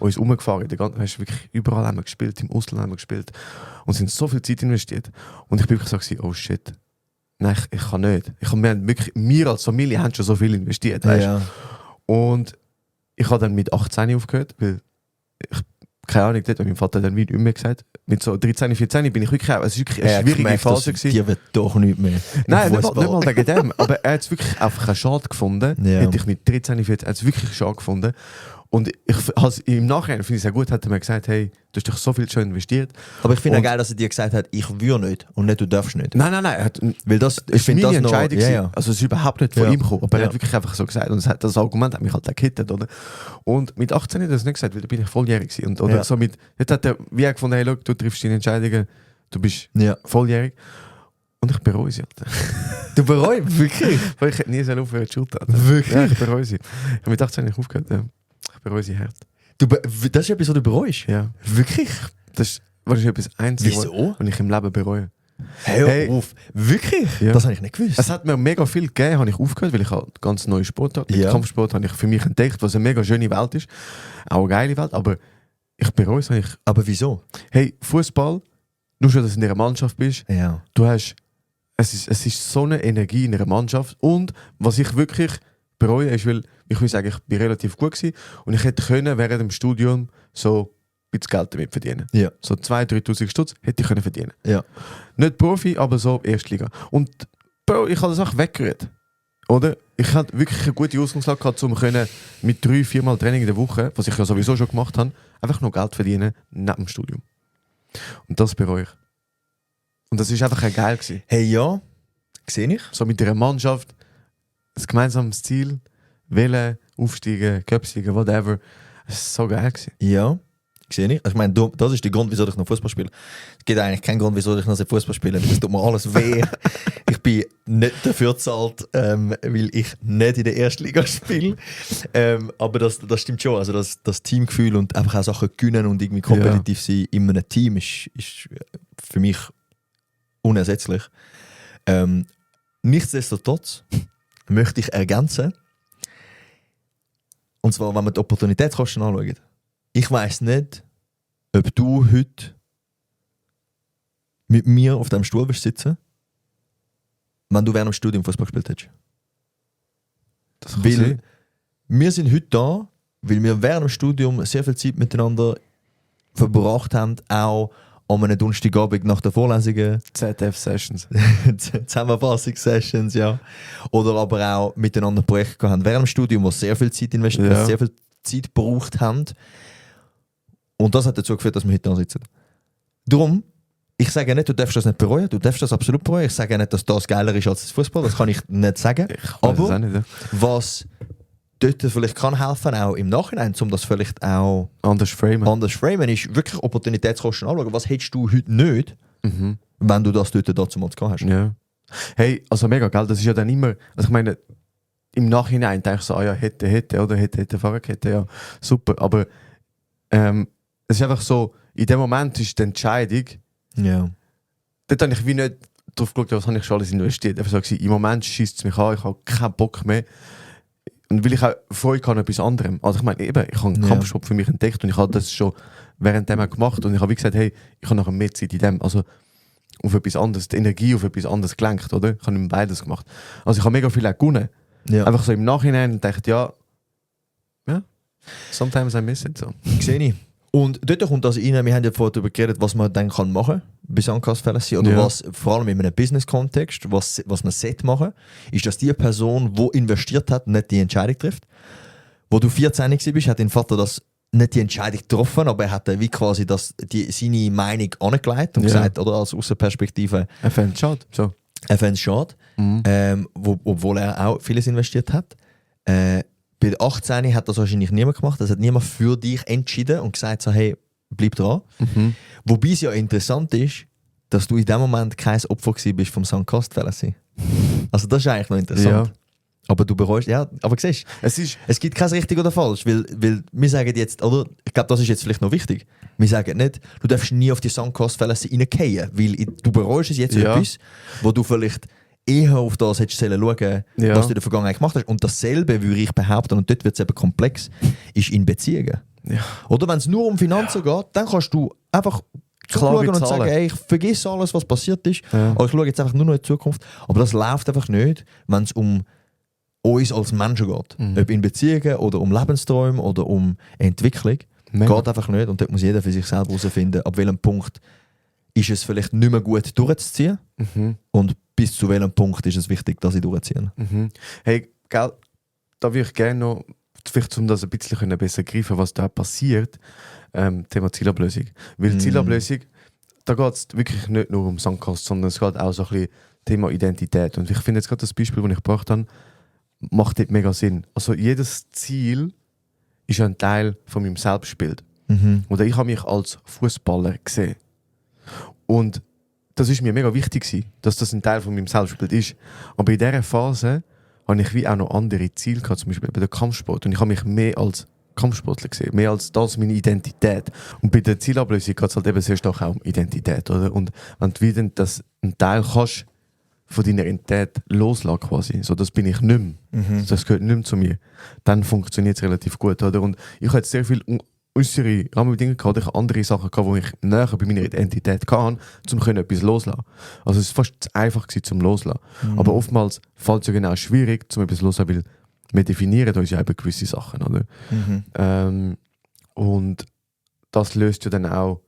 uns rumgefahren. Weißt du, wirklich überall haben wir gespielt, im Ausland haben wir gespielt und sind so viel Zeit investiert. Und ich bin wirklich so gewesen, oh shit, nein, ich kann nicht. Wir als Familie haben schon so viel investiert, weißt du. Und ich habe dann mit 18 aufgehört, weil keine Ahnung, dort hat mein Vater dann wieder nicht mehr gesagt. Mit so 13, 14 bin ich wirklich auch. Es war wirklich eine schwierige Phase. Die wird doch nicht mehr. Nein, nicht mal wegen dem. Aber er hat es wirklich einfach einen Schade gefunden. Hätte ich mit 13, 14, er hat es wirklich schade gefunden. Und im Nachhinein finde ich es sehr gut, hat er mir gesagt, hey, du hast doch so viel schon investiert. Aber ich finde es geil, dass er dir gesagt hat, ich will nicht und nicht, du darfst nicht. Nein. Weil das, ich finde meine das Entscheidung. Ja. Also es ist überhaupt nicht von ihm gekommen. Aber er hat wirklich einfach so gesagt. Und das Argument hat mich halt gehittet, oder? Und mit 18 hat er das nicht gesagt, weil da bin ich volljährig gewesen. Oder so mit, jetzt hat er wie er gefunden, hey, look, du triffst deine Entscheidungen, du bist volljährig. Und ich bereue sie. Du bereust? Wirklich? Weil ich hätte nie so aufhören zu shooten. Wirklich? Ja, ich bereue sie. Ich habe mit 18 nicht aufgehört. Ja. Ich bereue sie hart. Das ist etwas, was du bereust? Ja. Wirklich? Das ist wahrscheinlich etwas Einziges, was ich im Leben bereue. Hey, wirklich? Ja. Das habe ich nicht gewusst. Es hat mir mega viel gegeben, habe ich aufgehört, weil ich halt ganz neue Sport hatte. Mit Kampfsport habe ich für mich entdeckt, was eine mega schöne Welt ist. Auch eine geile Welt, aber ich bereue es eigentlich. Aber wieso? Hey, Fußball, nur schon, dass du in einer Mannschaft bist, du hast, es ist so eine Energie in einer Mannschaft. Und was ich wirklich bereue, ist, weil ich will sagen, ich bin relativ gut gewesen und ich hätte können während dem Studium so ein bisschen Geld damit verdienen. Ja. So 2'000, 3'000 Stutz hätte ich können verdienen. Ja. Nicht Profi, aber so Erstliga. Und Bro, ich habe das auch weggerührt. Oder? Ich hatte wirklich eine gute Ausgangslage gehabt, um mit 3-4 Mal Training in der Woche, was ich ja sowieso schon gemacht habe, einfach noch Geld verdienen neben dem Studium. Und das bereue ich. Und das ist einfach geil gewesen. Hey, ja. Sehe ich. So mit einer Mannschaft, ein gemeinsames Ziel, wählen, aufsteigen, Cupsiegen, whatever. Es war so geil gewesen. Ja, sehe ich. Ich meine, das ist der Grund, wieso ich noch Fußball spiele. Es gibt eigentlich keinen Grund, wieso ich noch Fußball spiele. Das tut mir alles weh. Ich bin nicht dafür bezahlt, weil ich nicht in der Erstliga spiele. Aber das stimmt schon. Also das Teamgefühl und einfach auch Sachen gewinnen und irgendwie kompetitiv sein in einem Team ist für mich unersetzlich. Nichtsdestotrotz möchte ich ergänzen, und zwar, wenn wir die Opportunitätskosten anschauen. Ich weiss nicht, ob du heute mit mir auf diesem Stuhl sitzen, wenn du während dem Studium Fußball gespielt hättest. Das kann Weil sein. wir sind heute da, weil wir während dem Studium sehr viel Zeit miteinander verbracht haben, auch an einem Donnerstagabend nach den Vorlesungen, ZF-Sessions. Zusammenfassungssessions, ja. Oder aber auch miteinander Projekte gehabt haben. Während dem Studium, wo sehr viel Zeit investiert, Ja. sehr viel Zeit gebraucht haben. Und das hat dazu geführt, dass wir heute da sitzen. Darum, ich sage nicht, du darfst das nicht bereuen, du darfst das absolut bereuen. Ich sage nicht, dass das geiler ist als das Fußball, das kann ich nicht sagen. Ich weiß Aber es auch nicht. Ja. was dort vielleicht kann helfen, auch im Nachhinein, um das vielleicht auch Anders framen. anders framen, ist wirklich Opportunitätskosten anschauen. Was hättest du heute nicht, Mhm. wenn du das dort dazu mal gehabt hast? Ja. Hey, also mega, gell? Das ist ja dann immer, also ich meine, im Nachhinein denke ich so, ah ja, hätte, Fahrradkette, ja, super. Aber es ist einfach so, in dem Moment ist die Entscheidung, Ja. dort habe ich wie nicht drauf geschaut, was habe ich schon alles investiert. Einfach so gewesen, im Moment schießt es mich an, ich habe keinen Bock mehr. Und weil ich auch Freude habe an etwas anderem. Also ich meine, eben, ich habe einen Ja. Kampfsport für mich entdeckt und ich habe das schon währenddem auch gemacht und ich habe wie gesagt, hey, ich habe nachher mehr Zeit in dem, also auf etwas anderes, die Energie auf etwas anderes gelenkt, oder? Ich habe immer beides gemacht. Also ich habe mega viel auch gewonnen. Ja. Einfach so im Nachhinein denkt, ja, sometimes I miss it, so. Sehe ich. Und dort kommt das rein, wir haben ja vorher darüber geredet, was man dann kann machen bei Suncast Fallacy oder Ja. was, vor allem in einem Business-Kontext, was man sollte machen, ist, dass die Person, die investiert hat, nicht die Entscheidung trifft. Wo du 14 warst, hat dein Vater das nicht die Entscheidung getroffen, aber er hat wie quasi seine Meinung angelegt und Ja. gesagt, oder als Außenperspektive, Er fände es schade, so. er fände es schade, obwohl er auch vieles investiert hat. Bei 18 hat das wahrscheinlich niemand gemacht, das hat niemand für dich entschieden und gesagt, so, hey, bleib dran. Mhm. Wobei es ja interessant ist, dass du in dem Moment kein Opfer gewesen bist vom Suncoast Fallacy. Also das ist eigentlich noch interessant. Ja. Aber du bereust, ja, aber siehst, Es gibt kein richtig oder falsch, weil wir sagen jetzt, oder, ich glaube, das ist jetzt vielleicht noch wichtig, wir sagen nicht, du darfst nie auf die Suncoast Fallacy reingehen, weil du bereust es jetzt Ja. etwas, wo du vielleicht eher auf das hättest schauen sollen, Ja. was du in der Vergangenheit gemacht hast. Und dasselbe würde ich behaupten, und dort wird es eben komplex, ist in Beziehungen. Ja. Oder wenn es nur um Finanzen geht, dann kannst du einfach Klare zuschauen und Zahlen. sagen, ey, ich vergesse alles, was passiert ist, Ja. aber ich schaue jetzt einfach nur noch in die Zukunft. Aber das läuft einfach nicht, wenn es um uns als Menschen geht. Mhm. Ob in Beziehungen oder um Lebensträume oder um Entwicklung. Mega. Geht einfach nicht. Und dort muss jeder für sich selber herausfinden, ab welchem Punkt ist es vielleicht nicht mehr gut durchzuziehen Mhm. und bis zu welchem Punkt ist es wichtig, dass ich durchziehe. Mhm. Hey, gell, da würde ich gerne noch, vielleicht um das ein bisschen besser greifen, was da passiert, Thema Zielablösung. Weil Zielablösung, da geht es wirklich nicht nur um Suncoast, sondern es geht auch so ein bisschen Thema Identität. Und ich finde jetzt gerade das Beispiel, das ich gebracht habe, macht dort mega Sinn. Also jedes Ziel ist ein Teil von meinem Selbstbild. Mhm. Oder ich habe mich als Fußballer gesehen. Und das ist mir mega wichtig gewesen, dass das ein Teil von meinem Selbstbild ist. Aber in dieser Phase habe ich wie auch noch andere Ziele gehabt, zum Beispiel bei der Kampfsport. Und ich habe mich mehr als Kampfsportler gesehen, mehr als das meine Identität. Und bei der Zielablösung geht es halt eben sehr stark auch um Identität, oder? Und wenn du wieder das ein Teil kannst von deiner Identität loslassen quasi, so das bin ich nicht mehr, das gehört nicht mehr zu mir, dann funktioniert es relativ gut, oder? Und ich hatte sehr viel äußere Rahmenbedingungen gehabt, ich hatte andere Sachen gehabt, wo ich näher bei meiner Identität kann, um etwas loslassen. Also es war fast zu einfach gewesen, zum Loslassen. Aber oftmals fällt es ja genau schwierig, zum etwas loslassen, weil wir definieren uns ja eben gewisse Sachen, oder? Und das löst ja dann auch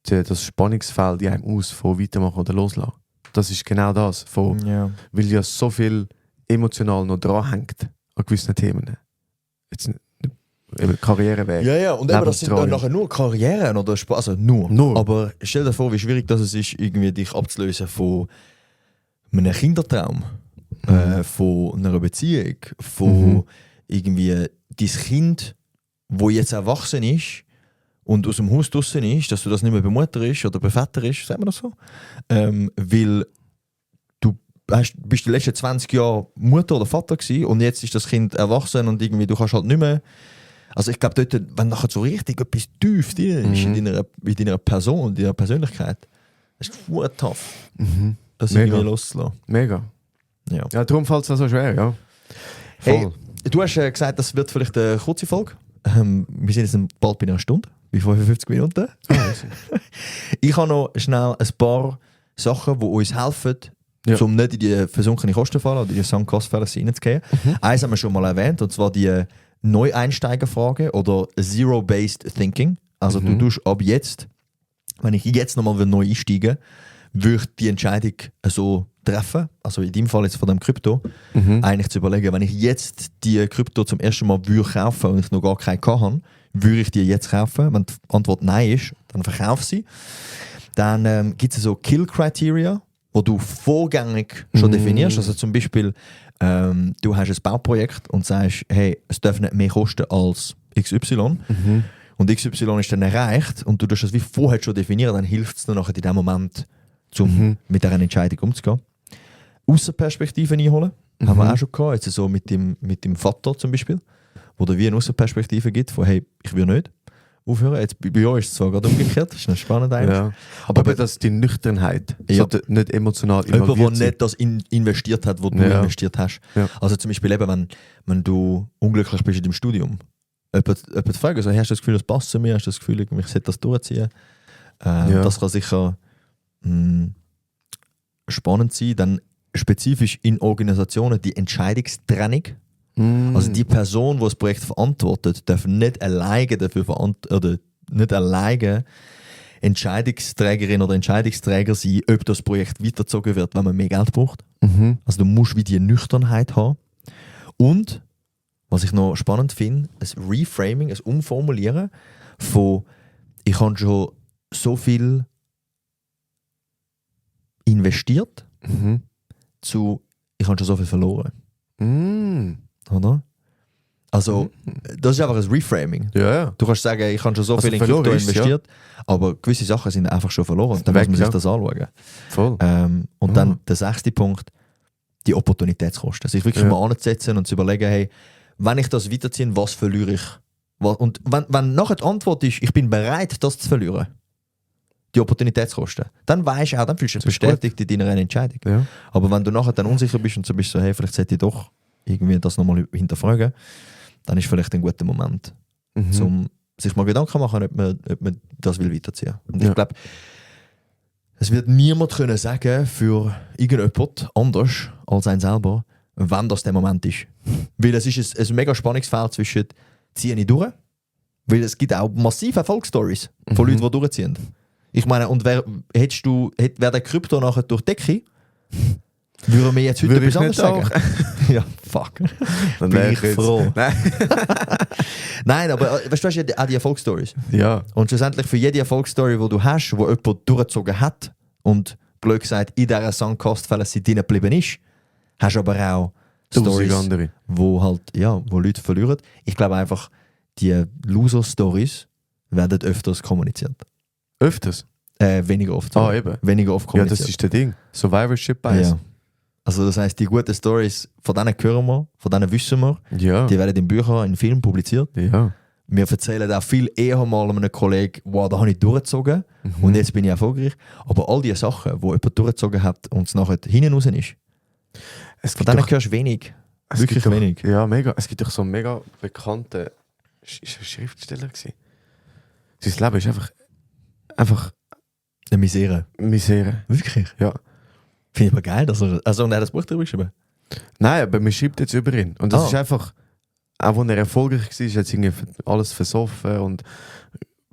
das Spannungsfeld in einem aus, von weitermachen oder loslassen. Das ist genau das, von, Ja. weil ja so viel emotional noch dranhängt an gewissen Themen. Jetzt eben Karriereweg. Ja, ja, und eben, das sind dann Lebenstrauer. nachher nur Karrieren oder Spaß, also nur. Nur. Aber stell dir vor, wie schwierig das ist, irgendwie dich abzulösen von einem Kindertraum, von einer Beziehung, von irgendwie dein Kind, wo jetzt erwachsen ist und aus dem Haus draussen ist, dass du das nicht mehr bei Mutter ist oder bei Vater ist, sagen wir das so? Weil du bist die letzten 20 Jahre Mutter oder Vater gewesen und jetzt ist das Kind erwachsen und irgendwie du kannst halt nicht mehr. Also ich glaube dort, wenn nachher so richtig etwas tief drin ist in deiner Person, in deiner Persönlichkeit, das ist voll tough, das Mega. irgendwie loszulassen. Mega. Ja. Ja, darum fällt es auch so schwer, ja. Hey, Voll. du hast gesagt, das wird vielleicht eine kurze Folge. Wir sind jetzt bald bei einer Stunde, bei 55 Minuten. Ich habe noch schnell ein paar Sachen, die uns helfen, Ja. um nicht in die versunkene Kostenfalle oder in die Sunk-Cost-Fallacy reinzugehen. Eins haben wir schon mal erwähnt, und zwar die Neueinsteigerfrage oder Zero-Based Thinking. Also du tust ab jetzt, wenn ich jetzt nochmal neu einsteigen will, würde ich die Entscheidung so treffen, also in deinem Fall jetzt von dem Krypto, eigentlich zu überlegen, wenn ich jetzt die Krypto zum ersten Mal würde kaufen und ich noch gar keine habe, würde ich die jetzt kaufen? Wenn die Antwort Nein ist, dann verkauf sie. Dann gibt es so Kill-Criteria, wo du vorgängig schon definierst. Also zum Beispiel, du hast ein Bauprojekt und sagst, hey, es darf nicht mehr kosten als XY. Und XY ist dann erreicht und du darfst das wie vorher schon definieren, dann hilft es dir nachher in dem Moment, mit dieser Entscheidung umzugehen. Aussenperspektiven einholen, haben wir auch schon gehabt. Jetzt so mit dem Vater zum Beispiel, wo dir wie eine Aussenperspektive gibt, von hey, ich will nicht aufhören. Jetzt, bei euch ist es zwar gerade umgekehrt, das ist noch spannend eigentlich. Ja. Aber das ist die Nüchternheit, Ja. so nicht emotional Jemand, der involviert nicht das investiert hat, was du investiert hast. Ja. Also zum Beispiel eben, wenn du unglücklich bist in deinem Studium, jemand fragt, also, hast du das Gefühl, das passt zu mir? Hast du das Gefühl, ich sollte das durchziehen? Das kann sicher spannend sein. Dann spezifisch in Organisationen die Entscheidungstrennung. Also die Person, die das Projekt verantwortet, darf nicht alleine dafür oder nicht alleine Entscheidungsträgerin oder Entscheidungsträger sein, ob das Projekt weitergezogen wird, wenn man mehr Geld braucht. Also du musst wie die Nüchternheit haben. Und, was ich noch spannend finde, ein Reframing, ein Umformulieren von ich habe schon so viel investiert zu ich habe schon so viel verloren. Oder? Also, das ist einfach ein Reframing. Ja. Du kannst sagen, ich habe schon so Also viel in Krypto verloren ist, investiert, aber gewisse Sachen sind einfach schon verloren. Und dann muss man sich das anschauen. Voll. Und dann der 6. Punkt, die Opportunitätskosten. Sich wirklich mal anzusetzen und zu überlegen, hey, wenn ich das weiterziehe, was verliere ich? Und wenn nachher die Antwort ist, ich bin bereit, das zu verlieren, die Opportunitätskosten, dann weißt du auch, dann fühlst du dich bestätigt in deiner Entscheidung. Ja. Aber wenn du nachher dann unsicher bist und so bist, so, hey, vielleicht sollte ich doch irgendwie das nochmal hinterfragen, dann ist vielleicht ein guter Moment, um sich mal Gedanken machen, ob man das will weiterziehen. Und ich glaube, es wird niemand können sagen für irgendjemand anders als einen selber, wann das der Moment ist. Weil es ist ein mega Spannungsfeld zwischen ziehe ich durch, weil es gibt auch massive Erfolgsstories von Leuten, die durchziehen. Ich meine, und wäre der Krypto nachher durch die Decke, würde mir jetzt heute etwas anderes sagen. Ja, fuck. Dann bin ich froh. Nein, aber weißt du, hast ja auch die Erfolgsstories. Ja. Und schlussendlich für jede Erfolgsstory, die du hast, wo jemand durchgezogen hat und blöd gesagt in dieser Sunk-Cost-Fallacy drin geblieben ist, hast du aber auch Stories, wo Leute verlieren. Ich glaube einfach, die Loser-Stories werden öfters kommuniziert. Öfters? Weniger oft. Eben. Weniger oft kommuniziert. Ja, das ist der Ding. Survivorship Bias. Ja. Also das heisst, die guten Stories, von denen hören wir, von denen wissen wir, die werden in Büchern, in Filmen publiziert. Ja. Wir erzählen auch viel eher mal einem Kollegen, wow, da habe ich durchgezogen und jetzt bin ich erfolgreich. Aber all die Sachen, die jemand durchgezogen hat und es nachher hinten raus ist, von denen hörst du wenig. Wirklich wenig. Ja, mega. Es gibt doch so einen mega bekannten Schriftsteller gewesen. Sein Leben ist einfach eine Misere. Wirklich? Ja. Finde ich aber geil, dass er... Also, und er hat das Buch darüber geschrieben? Nein, aber man schreibt jetzt über ihn. Und das ist einfach... Auch wenn er erfolgreich war, hat er irgendwie alles versoffen und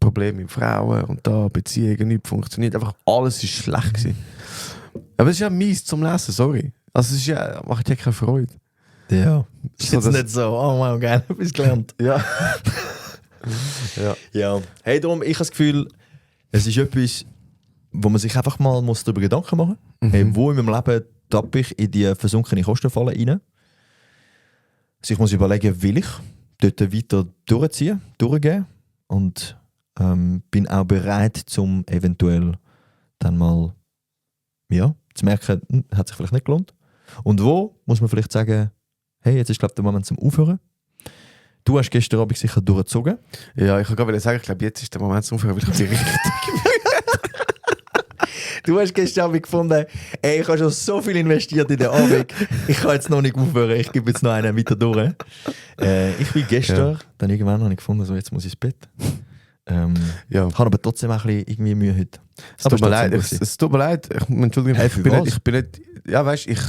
Probleme mit Frauen und da Beziehungen nicht funktioniert. Einfach alles ist schlecht gewesen. Aber es ist ja mies zum Lesen, sorry. Also es ist ja... Macht ja keine Freude. Ja. Ist jetzt nicht so, oh wow, geil, etwas gelernt. Ja. Ja. Hey, darum, ich habe das Gefühl, es ist etwas, wo man sich einfach mal darüber Gedanken machen muss. Hey, wo in meinem Leben tappe ich in die versunkene Kostenfalle rein? Also ich muss überlegen, will ich dort weiter durchgehen und bin auch bereit, zum eventuell dann mal zu merken, hat sich vielleicht nicht gelohnt. Und wo muss man vielleicht sagen, hey, jetzt ist glaube ich der Moment zum Aufhören. Du hast gestern Abend sicher durchgezogen. Ja, ich kann gerade sagen, ich glaube, jetzt ist der Moment zum Aufhören, weil ich die richtig. Du hast gestern Abend gefunden, ey, ich habe schon so viel investiert in den Abend, ich kann jetzt noch nicht aufhören, ich gebe jetzt noch einen weiter durch. Ich bin gestern, dann irgendwann habe ich gefunden, so jetzt muss ich ins Bett. Habe aber trotzdem auch ein bisschen irgendwie Mühe heute. Es tut mir leid, ich entschuldige mich, ich bin nicht ja, weißt ich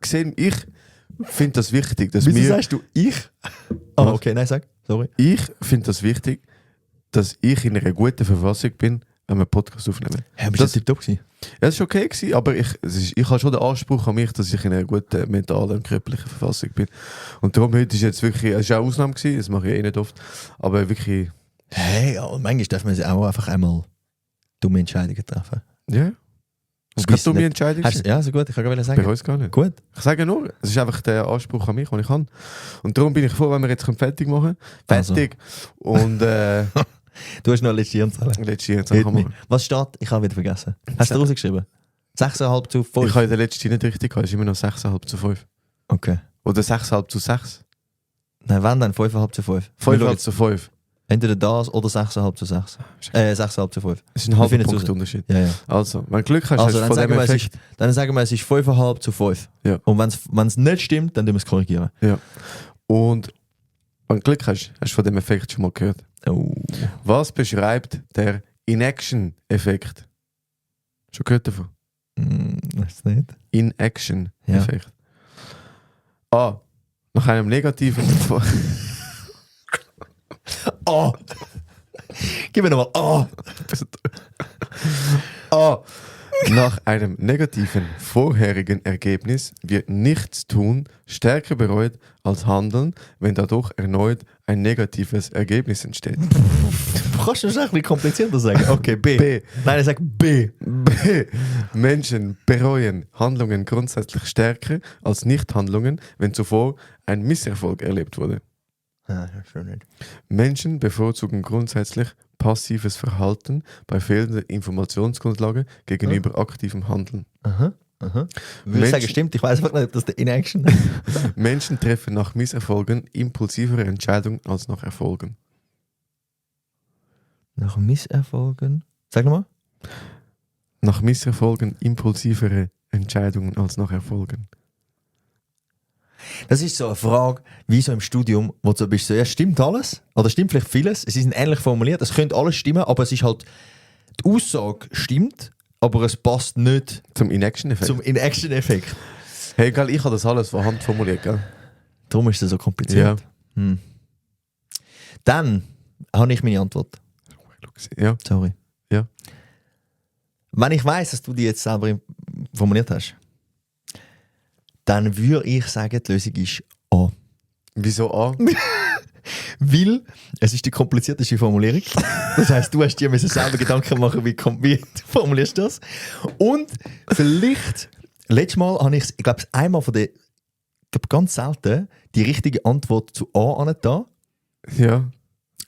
finde das wichtig, dass Wieso sagst du ich? Ah, okay, nein, sag. Sorry. Ich finde das wichtig, dass ich in einer guten Verfassung bin, wenn wir einen Podcast aufnehmen. Ja, bist du top gewesen? Ja, das war okay, gewesen, aber ich habe schon den Anspruch an mich, dass ich in einer guten mentalen und körperlichen Verfassung bin. Und darum heute ist jetzt wirklich, es war auch eine Ausnahme gewesen, das mache ich eh nicht oft, aber wirklich... Hey, ja, manchmal darf man sich auch einfach einmal dumme Entscheidungen treffen. Ja. Das ist keine dumme Entscheidung. Ja, so gut, ich kann gar nicht sagen. Bei uns gar nicht. Gut. Ich sage nur, es ist einfach der Anspruch an mich, den ich habe. Und darum bin ich froh, wenn wir jetzt fertig machen können. Fertig. Also. Und du hast noch letzte Hirnzelle. Letzte Hirnzelle haben wir. Was steht? Ich habe wieder vergessen. Hast du rausgeschrieben? 6,5 zu 5? Ich habe den letzten nicht richtig gehabt, es ist immer noch 6,5 zu 5. Okay. Oder 6,5 zu 6? Nein, wenn dann 5,5 zu 5. 5,5 zu 5. Entweder das oder 6,5 zu 6. 6,5 zu 5. Das ist ein halber Punkt Unterschied. Ja, ja. Also, wenn du Glück hast, also, hast du von dem Effekt... Dann sagen wir, es ist 5,5 zu 5. Ja. Und wenn es nicht stimmt, dann tun wir es korrigieren. Ja. Und wenn du Glück hast, hast du von dem Effekt schon mal gehört. Oh. Was beschreibt der In-Action-Effekt? Schon gehört davon? Weiß nicht. In-Action-Effekt. Ja. A. Nach einem negativen... Oh! Gib mir nochmal Oh! A. Nach einem negativen vorherigen Ergebnis wird nichts tun stärker bereut als handeln, wenn dadurch erneut ein negatives Ergebnis entsteht. Du kannst es ein bisschen komplizierter sagen. Okay, B. B. Nein, ich sage B. B. Menschen bereuen Handlungen grundsätzlich stärker als Nichthandlungen, wenn zuvor ein Misserfolg erlebt wurde. Ah, schon nicht. Menschen bevorzugen grundsätzlich passives Verhalten bei fehlender Informationsgrundlage gegenüber aktivem Handeln. Aha. Würde ich sagen, stimmt. Ich weiß einfach nicht, ob das der In-Action Menschen treffen nach Misserfolgen impulsivere Entscheidungen als nach Erfolgen. Nach Misserfolgen? Sag nochmal. Nach Misserfolgen impulsivere Entscheidungen als nach Erfolgen. Das ist so eine Frage, wie so im Studium, wo du bist, so, ja, stimmt alles? Oder stimmt vielleicht vieles? Es ist ähnlich formuliert, es könnte alles stimmen, aber es ist halt, die Aussage stimmt, aber es passt nicht zum In-Action-Effekt. Zum In-Action-Effekt. Hey, gell, ich habe das alles von Hand formuliert, gell? Darum ist es so kompliziert. Ja. Dann habe ich meine Antwort. Ja. Sorry. Ja. Wenn ich weiss, dass du die jetzt selber formuliert hast, dann würde ich sagen, die Lösung ist A. Wieso A? Weil es ist die komplizierteste Formulierung. Das heisst, du hast dir selber Gedanken machen, wie du formulierst das. Und vielleicht, letztes Mal habe ich glaube einmal von der, ganz selten, die richtige Antwort zu A angetan. Ja.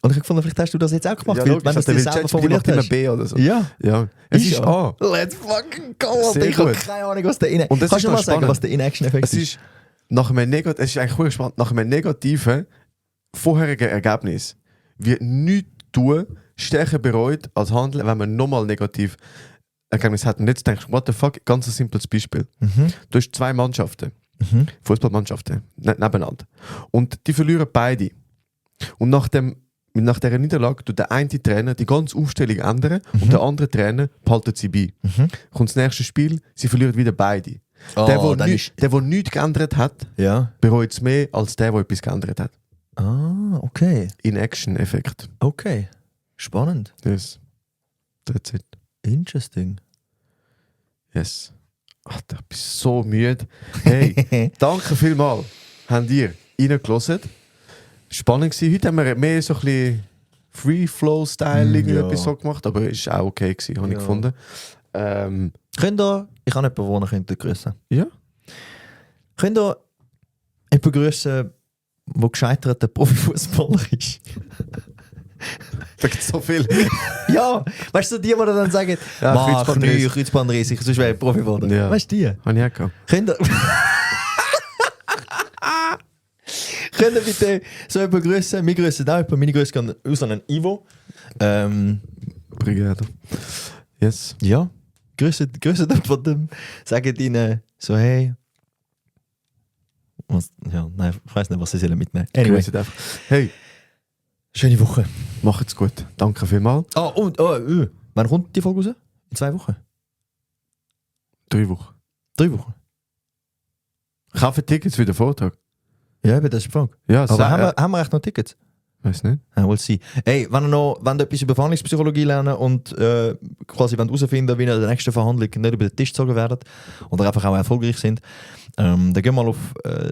Und ich habe gefunden, vielleicht hast du das jetzt auch gemacht, ja, weil wenn du es dir selber formuliert hast. B oder so. Ja. Es ist A. Let's fucking go! Sehr ich habe gut. keine Ahnung, was der Und das Kannst ist du mal noch sagen, spannend. was der In-Action-Effekt ist? Es ist eigentlich cool spannend. Nach einem negativen vorherigen Ergebnis wird nichts tun stärker bereut als handeln, wenn man nochmal negativ Ergebnis hat. Und jetzt denkst du, what the fuck, ganz ein simples Beispiel. Du hast zwei Mannschaften, Fußballmannschaften, nebeneinander. Und die verlieren beide. Und nach dieser Niederlage tut der eine Trainer die ganze Aufstellung ändern und der andere Trainer behaltet sie bei. Kommt das nächste Spiel, sie verlieren wieder beide. Der, der nichts geändert hat, bereut es mehr als der etwas geändert hat. Ah, okay. In-Action-Effekt. Okay. Spannend. Yes. That's it. Interesting. Yes. Ach, ich bin so müde. Hey, danke vielmals. Habt ihr reingelassen? Spannend gewesen. Heute haben wir mehr so ein bisschen Free-Flow-Style etwas so gemacht, aber es war auch okay gewesen, habe ich gefunden. Könnt ihr, ich habe jemanden, den grüßen. Ja. Könnt ihr jemanden grüßen, der gescheiterter Profifußballer ist? Da gibt es so viel. Ja, weißt du, die dann sagen, Kreuzbandriss, sonst wäre ich Profi geworden. Ja. Weißt du die? Habe ich auch gehabt. Könnt ihr bitte so jemanden grüßen? Wir grüßen auch jemanden. Meine Grüße gehen aus an Ivo. Brigade. Yes. Ja. Grüßen jemanden. Sagt ihnen so, hey. Nein, ich weiss nicht, was sie sollen mitnehmen. Anyway. Grüßet einfach. Hey. Schöne Woche. Macht's gut. Danke vielmals. Wann kommt die Folge raus? In 2 Wochen? 3 Wochen. 3 Wochen. Kaufen Tickets für den Vortrag? Ja, eben, das ist die Frage. Ja, Aber haben wir echt noch Tickets? Weiß nicht. Ja, we'll see. Hey, wenn ihr etwas über Verhandlungspsychologie lernen und quasi herausfinden, wie ihr in der nächsten Verhandlung nicht über den Tisch gezogen werdet oder einfach auch erfolgreich sind, dann gehen wir mal auf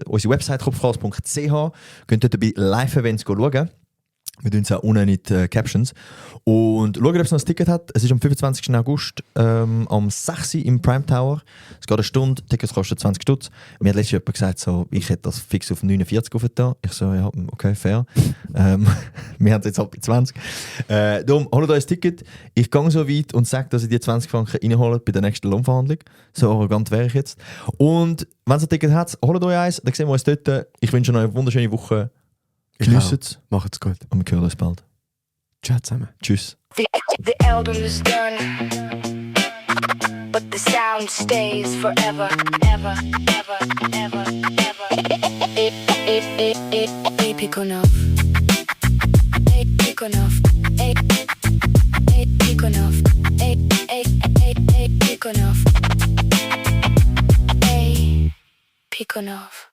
unsere Website kopfchaos.ch, könnt dort bei Live-Events schauen. Wir tun es auch unten in die Captions. Und schauen, ob es noch ein Ticket hat. Es ist am 25. August am 6 Uhr im Prime Tower. Es geht eine Stunde, Tickets kosten 20 Stutz. Mir hat letztens jemand gesagt, so, ich hätte das fix auf 49 aufgetan. Ich so, ja, okay, fair. Wir haben es jetzt halt bei 20. Darum, holt euch ein Ticket. Ich gehe so weit und sage, dass ihr die 20 Franken reinholt bei der nächsten Lohnverhandlung. So arrogant wäre ich jetzt. Und wenn ihr ein Ticket habt, holt euch eins. Dann sehen wir uns dort. Ich wünsche euch eine wunderschöne Woche. Genießt es. Macht's gut. Und wir hören uns bald. Ciao zusammen. Tschüss. The album is done, but the sound stays forever, ever, ever, ever, ever. Epiconov. Epiconov. Epiconov. Epiconov. Epiconov.